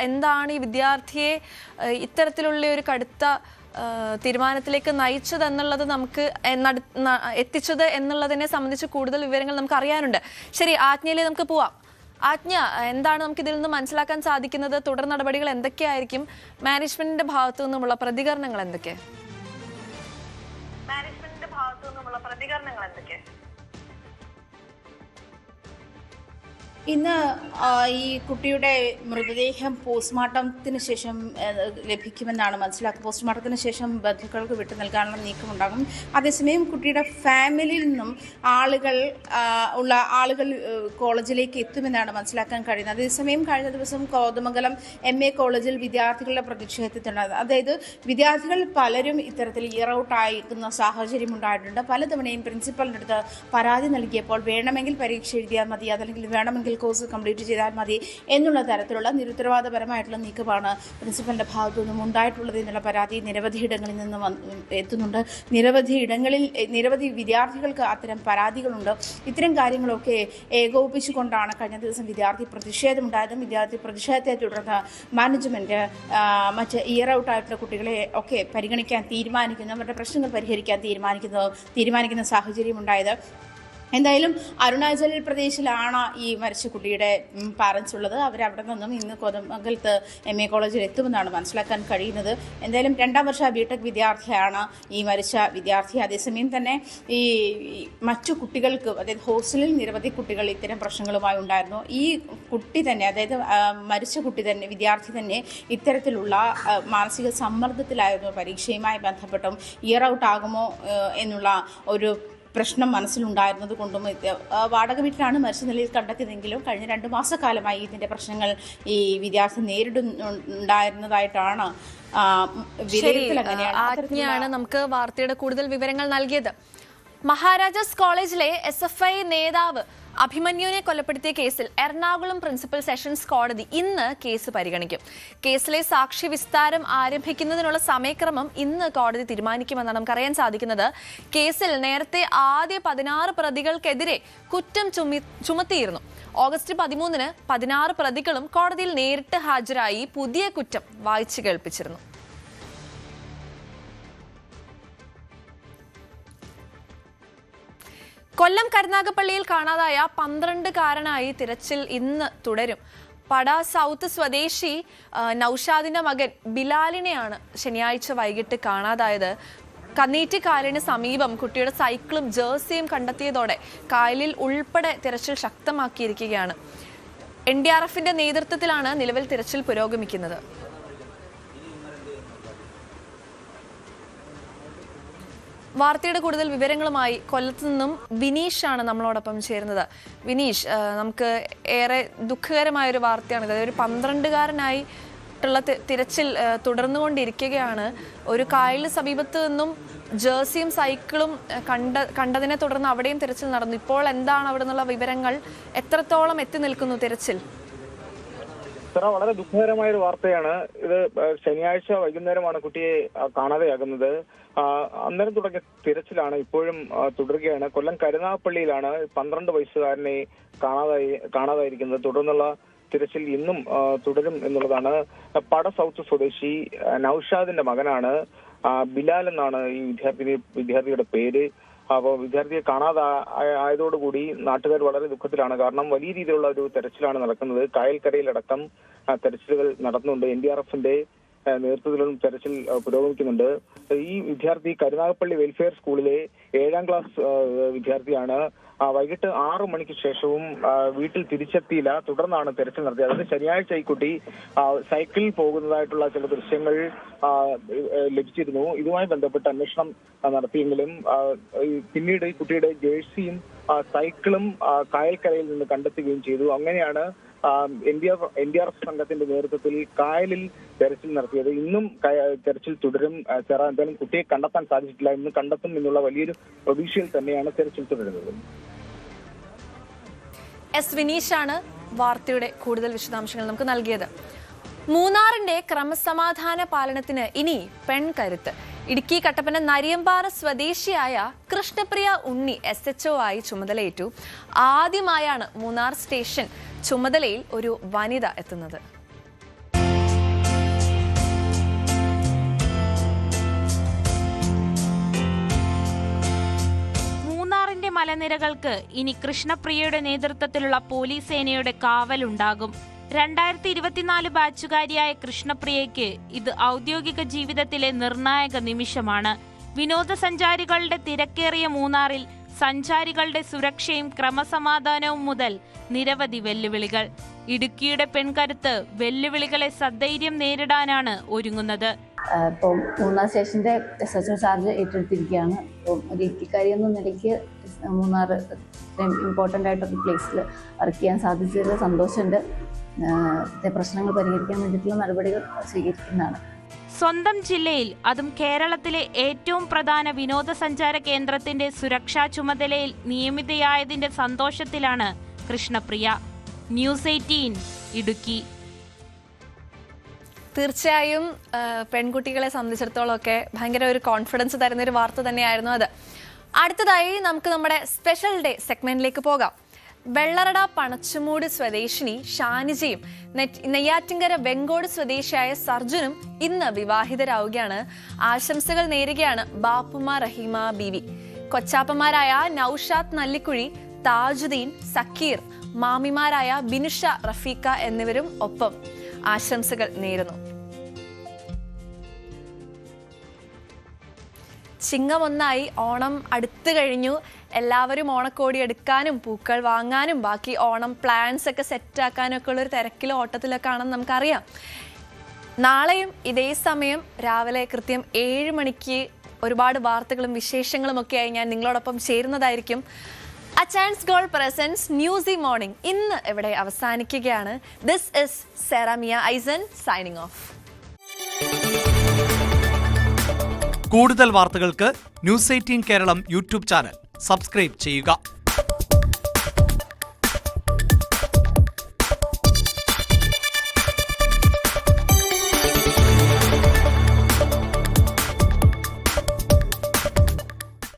എന്താണ് ഈ വിദ്യാർത്ഥിയെ ഇത്തരത്തിലുള്ള ഒരു കടുത്ത തീരുമാനത്തിലേക്ക് നയിച്ചതെന്നുള്ളത്, നമുക്ക് എത്തിച്ചത് എന്നുള്ളതിനെ സംബന്ധിച്ച് കൂടുതൽ വിവരങ്ങൾ നമുക്ക് അറിയാനുണ്ട്. ശരി, ആജ്ഞയിലേക്ക് നമുക്ക് പോവാം. ആജ്ഞ, എന്താണ് നമുക്ക് ഇതിൽ നിന്ന് മനസ്സിലാക്കാൻ സാധിക്കുന്നത്? തുടർ നടപടികൾ എന്തൊക്കെയായിരിക്കും? മാനേജ്മെന്റിന്റെ ഭാഗത്തു നിന്നുമുള്ള പ്രതികരണങ്ങൾ എന്തൊക്കെ? ഇന്ന് ഈ കുട്ടിയുടെ മൃതദേഹം പോസ്റ്റ്മോർട്ടത്തിന് ശേഷം ലഭിക്കുമെന്നാണ് മനസ്സിലാക്കുന്നത്. പോസ്റ്റ്മോർട്ടത്തിന് ശേഷം ബന്ധുക്കൾക്ക് വിട്ടു നൽകാനുള്ള നീക്കമുണ്ടാകും. അതേസമയം കുട്ടിയുടെ ഫാമിലിയിൽ നിന്നും ആളുകൾ കോളേജിലേക്ക് എത്തുമെന്നാണ് മനസ്സിലാക്കാൻ കഴിയുന്നത്. അതേസമയം കഴിഞ്ഞ ദിവസം കോതമംഗലം MA കോളേജിൽ വിദ്യാർത്ഥികളുടെ പ്രതിഷേധത്തിനുണ്ടായത്. അതായത് വിദ്യാർത്ഥികൾ പലരും ഇത്തരത്തിൽ ഇയർ-ഔട്ട് ആയിരിക്കുന്ന സാഹചര്യം ഉണ്ടായിട്ടുണ്ട്. പലതവണയും പ്രിൻസിപ്പലിൻ്റെ അടുത്ത് പരാതി നൽകിയപ്പോൾ വേണമെങ്കിൽ പരീക്ഷ എഴുതിയാൽ മതി, അതല്ലെങ്കിൽ വേണമെങ്കിൽ പാരാമെഡിക്കൽ കോഴ്സ് കംപ്ലീറ്റ് ചെയ്താൽ മതി എന്നുള്ള തരത്തിലുള്ള നിരുത്തരവാദപരമായിട്ടുള്ള നീക്കമാണ് പ്രിൻസിപ്പലിൻ്റെ ഭാഗത്തു നിന്നും ഉണ്ടായിട്ടുള്ളത് എന്നുള്ള പരാതി നിരവധി ഇടങ്ങളിൽ നിന്ന് എത്തുന്നുണ്ട്. നിരവധി വിദ്യാർത്ഥികൾക്ക് അത്തരം പരാതികളുണ്ട്. ഇത്തരം കാര്യങ്ങളൊക്കെ ഏകോപിപ്പിച്ചുകൊണ്ടാണ് കഴിഞ്ഞ ദിവസം വിദ്യാർത്ഥി പ്രതിഷേധമുണ്ടായതും. വിദ്യാർത്ഥി പ്രതിഷേധത്തെ തുടർന്ന് മാനേജ്മെൻറ്റ് മറ്റ് ഇയർ ഔട്ട് ആയിട്ടുള്ള കുട്ടികളെ ഒക്കെ പരിഗണിക്കാൻ തീരുമാനിക്കുന്നു, അവരുടെ പ്രശ്നങ്ങൾ പരിഹരിക്കാൻ തീരുമാനിക്കുന്ന സാഹചര്യം ഉണ്ടായത്. എന്തായാലും അരുണാചൽ പ്രദേശിലാണ് ഈ മരിച്ച കുട്ടിയുടെ പാരൻസ് ഉള്ളത്. അവരവിടെ നിന്നും ഇന്ന് കോതമംഗലത്ത് MA കോളേജിൽ എത്തുമെന്നാണ് മനസ്സിലാക്കാൻ കഴിയുന്നത്. എന്തായാലും 2ാം വർഷ BTech വിദ്യാർത്ഥിയാണ് ഈ മരിച്ച വിദ്യാർത്ഥി. അതേസമയം തന്നെ ഈ മറ്റു കുട്ടികൾക്ക്, അതായത് ഹോസ്റ്റലിൽ നിരവധി കുട്ടികൾ ഇത്തരം പ്രശ്നങ്ങളുമായി ഉണ്ടായിരുന്നു. ഈ കുട്ടി തന്നെ, അതായത് മരിച്ച കുട്ടി തന്നെ, വിദ്യാർത്ഥി തന്നെ ഇത്തരത്തിലുള്ള മാനസിക സമ്മർദ്ദത്തിലായിരുന്നു. പരീക്ഷയുമായി ബന്ധപ്പെട്ടും ഇയർ ഔട്ട് ആകുമോ എന്നുള്ള ഒരു പ്രശ്നം മനസ്സിലുണ്ടായിരുന്നത് കൊണ്ടും വാടക വീട്ടിലാണ് മരിച്ച നിലയിൽ കണ്ടെത്തിയതെങ്കിലും കഴിഞ്ഞ 2 മാസക്കാലമായി ഇതിൻ്റെ പ്രശ്നങ്ങൾ ഈ വിദ്യാർത്ഥി നേരിടുന്നുണ്ടായിരുന്നതായിട്ടാണ് വിലയിരുത്തൽ. അങ്ങനെയാണ് നമുക്ക് വാർത്തയുടെ കൂടുതൽ വിവരങ്ങൾ നൽകിയത്. മഹാരാജാസ് കോളേജിലെ SFI നേതാവ് അഭിമന്യുവിനെ കൊലപ്പെടുത്തിയ കേസിൽ എറണാകുളം പ്രിൻസിപ്പൽ സെഷൻസ് കോടതി ഇന്ന് കേസ് പരിഗണിക്കും. കേസിലെ സാക്ഷി വിസ്താരം ആരംഭിക്കുന്നതിനുള്ള സമയക്രമം ഇന്ന് കോടതി തീരുമാനിക്കുമെന്നാണ് നമുക്കറിയാൻ സാധിക്കുന്നത്. കേസിൽ നേരത്തെ ആദ്യ 16 പ്രതികൾക്കെതിരെ കുറ്റം ചുമത്തിയിരുന്നു. ഓഗസ്റ്റ് 13-ന് 16 പ്രതികളും കോടതിയിൽ നേരിട്ട് ഹാജരായി പുതിയ കുറ്റം വായിച്ചു കേൾപ്പിച്ചിരുന്നു. കൊല്ലം കരുനാഗപ്പള്ളിയിൽ കാണാതായ 12-കാരനായി തിരച്ചിൽ ഇന്ന് തുടരും. പട സൗത്ത് സ്വദേശി നൌഷാദിന്റെ മകൻ ബിലാലിനെയാണ് ശനിയാഴ്ച വൈകിട്ട് കാണാതായത്. കന്നീറ്റിക്കായലിന് സമീപം കുട്ടിയുടെ സൈക്കിളും ജേഴ്സിയും കണ്ടെത്തിയതോടെ കായലിൽ ഉൾപ്പെടെ തിരച്ചിൽ ശക്തമാക്കിയിരിക്കുകയാണ്. NDRFന്റെ നേതൃത്വത്തിലാണ് നിലവിൽ തിരച്ചിൽ പുരോഗമിക്കുന്നത്. വാർത്തയുടെ കൂടുതൽ വിവരങ്ങളുമായി കൊല്ലത്ത് നിന്നും വിനീഷാണ് നമ്മളോടൊപ്പം ചേരുന്നത്. വിനീഷ്, നമുക്ക് ഏറെ ദുഃഖകരമായൊരു വാർത്തയാണിത്. ഒരു 12-കാരനായിട്ടുള്ള തിരച്ചിൽ തുടർന്നുകൊണ്ടിരിക്കുകയാണ്. ഒരു കായലിന് സമീപത്ത് നിന്നും ജേഴ്സിയും സൈക്കിളും കണ്ടതിനെ തുടർന്ന് അവിടെയും തിരച്ചിൽ നടന്നു. ഇപ്പോൾ എന്താണ് അവിടെ നിന്നുള്ള വിവരങ്ങൾ? എത്രത്തോളം എത്തി നിൽക്കുന്നു തിരച്ചിൽ? വളരെ ദുഃഖകരമായ ഒരു വാർത്തയാണ് ഇത്. ശനിയാഴ്ച വൈകുന്നേരമാണ് കുട്ടിയെ കാണാതെയാകുന്നത്. അന്നേരം തുടങ്ങിയ തിരച്ചിലാണ് ഇപ്പോഴും തുടരുകയാണ്. കൊല്ലം കരുനാഗപ്പള്ളിയിലാണ് 12 വയസ്സുകാരനെ കാണാതായിരിക്കുന്നത്. തുടർന്നുള്ള തിരച്ചിൽ ഇന്നും തുടരും എന്നുള്ളതാണ്. പട സൗത്ത് സ്വദേശി നൌഷാദിന്റെ മകനാണ് ബിലാൽ എന്നാണ് ഈ വിദ്യാർത്ഥിയുടെ പേര്. അപ്പോൾ വിദ്യാർത്ഥിയെ ആയതോടുകൂടി നാട്ടുകാർ വളരെ ദുഃഖത്തിലാണ്. കാരണം വലിയ രീതിയിലുള്ള ഒരു തെരച്ചിലാണ് നടക്കുന്നത്. കായൽക്കരയിലടക്കം തെരച്ചിലുകൾ നടത്തുന്നുണ്ട്. NDRFന്റെ നേതൃത്വത്തിലും തെരച്ചിൽ പുരോഗമിക്കുന്നുണ്ട്. ഈ വിദ്യാർത്ഥി കരുനാഗപ്പള്ളി വെൽഫെയർ സ്കൂളിലെ 7ാം ക്ലാസ് വിദ്യാർത്ഥിയാണ്. വൈകിട്ട് 6 മണിക്ക് ശേഷവും വീട്ടിൽ തിരിച്ചെത്തിയില്ല. തുടർന്നാണ് തെരച്ചിൽ നടത്തിയത്. അതായത് ശനിയാഴ്ച ഈ കുട്ടി സൈക്കിളിൽ പോകുന്നതായിട്ടുള്ള ചില ദൃശ്യങ്ങൾ ലഭിച്ചിരുന്നു. ഇതുമായി ബന്ധപ്പെട്ട് അന്വേഷണം നടത്തിയെങ്കിലും പിന്നീട് ഈ കുട്ടിയുടെ ജേഴ്സിയും സൈക്കിളും കായൽക്കരയിൽ നിന്ന് കണ്ടെത്തുകയും ചെയ്തു. അങ്ങനെയാണ് NDRF സംഘത്തിന്റെ നേതൃത്വത്തിൽ കായലിൽ തെരച്ചിൽ നടത്തിയത്. ഇന്നും തെരച്ചിൽ തുടരും. എന്തായാലും കുട്ടിയെ കണ്ടെത്താൻ സാധിച്ചിട്ടില്ല. ഇന്ന് കണ്ടെത്തും എന്നുള്ള വലിയൊരു പ്രതീക്ഷയിൽ തന്നെയാണ് തെരച്ചിൽ തുടരുന്നത്. വിനീഷാണ് വാർത്തയുടെ കൂടുതൽ വിശദാംശങ്ങൾ നമുക്ക് നൽകിയത്. മൂന്നാറിന്റെ ക്രമസമാധാന പാലനത്തിന് ഇനി പെൺകരുത്ത്. ഇടുക്കി കട്ടപ്പന നരിയമ്പാറ സ്വദേശിയായ കൃഷ്ണപ്രിയ ഉണ്ണി SHO ആയി ചുമതലയേറ്റു. ആദ്യമായാണ് മൂന്നാർ സ്റ്റേഷൻ ചുമതലയിൽ ഒരു വനിത എത്തുന്നത്. മൂന്നാറിന്റെ മലനിരകൾക്ക് ഇനി കൃഷ്ണപ്രിയയുടെ നേതൃത്വത്തിലുള്ള പോലീസ് സേനയുടെ കാവലുണ്ടാകും. 2024 ബാച്ചുകാരിയായ കൃഷ്ണപ്രിയയ്ക്ക് ഇത് ഔദ്യോഗിക ജീവിതത്തിലെ നിർണായക നിമിഷമാണ്. വിനോദസഞ്ചാരികളുടെ തിരക്കേറിയ മൂന്നാറിൽ സഞ്ചാരികളുടെ സുരക്ഷയും ക്രമസമാധാനവും മുതൽ നിരവധി വെല്ലുവിളികൾ. ഇടുക്കിയുടെ പെൺകരുത്ത് വെല്ലുവിളികളെ സധൈര്യം നേരിടാനാണ് ഒരുങ്ങുന്നത്. ഇപ്പോൾ മൂന്നാർ സ്റ്റേഷന്റെ SHO ചാർജ് ഏറ്റെടുത്തിരിക്കുകയാണ്. അപ്പം ഒരു ഇടുക്കിക്കാരി എന്ന നിലയ്ക്ക് മൂന്നാർ ഇമ്പോർട്ടൻ്റ് ആയിട്ടൊരു പ്ലേസിൽ വർക്ക് ചെയ്യാൻ സാധിച്ചതിൽ സന്തോഷമുണ്ട്. പ്രശ്നങ്ങൾ പരിഹരിക്കാൻ വേണ്ടിയിട്ടുള്ള നടപടികൾ സ്വീകരിക്കുന്നതാണ്. സ്വന്തം ജില്ലയിൽ, അതും കേരളത്തിലെ ഏറ്റവും പ്രധാന വിനോദസഞ്ചാര കേന്ദ്രത്തിന്റെ സുരക്ഷാ ചുമതലയിൽ നിയമിതയായതിന്റെ സന്തോഷത്തിലാണ് കൃഷ്ണപ്രിയ. ന്യൂസ് 18 ഇടുക്കി. തീർച്ചയായും പെൺകുട്ടികളെ സംബന്ധിച്ചിടത്തോളം ഒക്കെ ഭയങ്കര ഒരു കോൺഫിഡൻസ് തരുന്ന ഒരു വാർത്ത തന്നെയായിരുന്നു അത്. അടുത്തതായി നമുക്ക് നമ്മുടെ സ്പെഷ്യൽ ഡേ സെഗ്മെന്റിലേക്ക് പോകാം. വെള്ളറട പണച്ചുമൂട് സ്വദേശിനി ഷാനിജയും നെയ്യാറ്റിങ്കര വെങ്കോട് സ്വദേശിയായ സർജുനും ഇന്ന് വിവാഹിതരാവുകയാണ്. ആശംസകൾ നേരുകയാണ് ബാപ്പുമ റഹീമ ബീവി. കൊച്ചാപ്പമാരായ നൌഷാദ് നല്ലിക്കുഴി, താജുദ്ദീൻ, സക്കീർ, മാമിമാരായ ബിനുഷ, റഫീഖ എന്നിവരും ഒപ്പം ആശംസകൾ നേരുന്നു. ചിങ്ങം 1 ഓണം അടുത്തു കഴിഞ്ഞു. എല്ലാവരും ഓണക്കോടി എടുക്കാനും പൂക്കൾ വാങ്ങാനും ബാക്കി ഓണം പ്ലാൻസ് ഒക്കെ സെറ്റാക്കാനും ഒക്കെ ഉള്ളൊരു തിരക്കിലും ഓട്ടത്തിലൊക്കെ ആണെന്ന് നമുക്കറിയാം. നാളെയും ഇതേ സമയം രാവിലെ കൃത്യം 7 മണിക്ക് ഒരുപാട് വാർത്തകളും വിശേഷങ്ങളും ഒക്കെയായി ഞാൻ നിങ്ങളോടൊപ്പം ചേരുന്നതായിരിക്കും. Achchans gold presents news morning ഇന്ന് ഇവിടെ അവസാനിക്കുകയാണ്. ദിസ് ഇസ് സെറാമിയ ഐസൻ സൈനിങ് ഓഫ്. കൂടുതൽ വാർത്തകൾക്ക് News 18 Keralam YouTube channel subscribe ചെയ്യുക.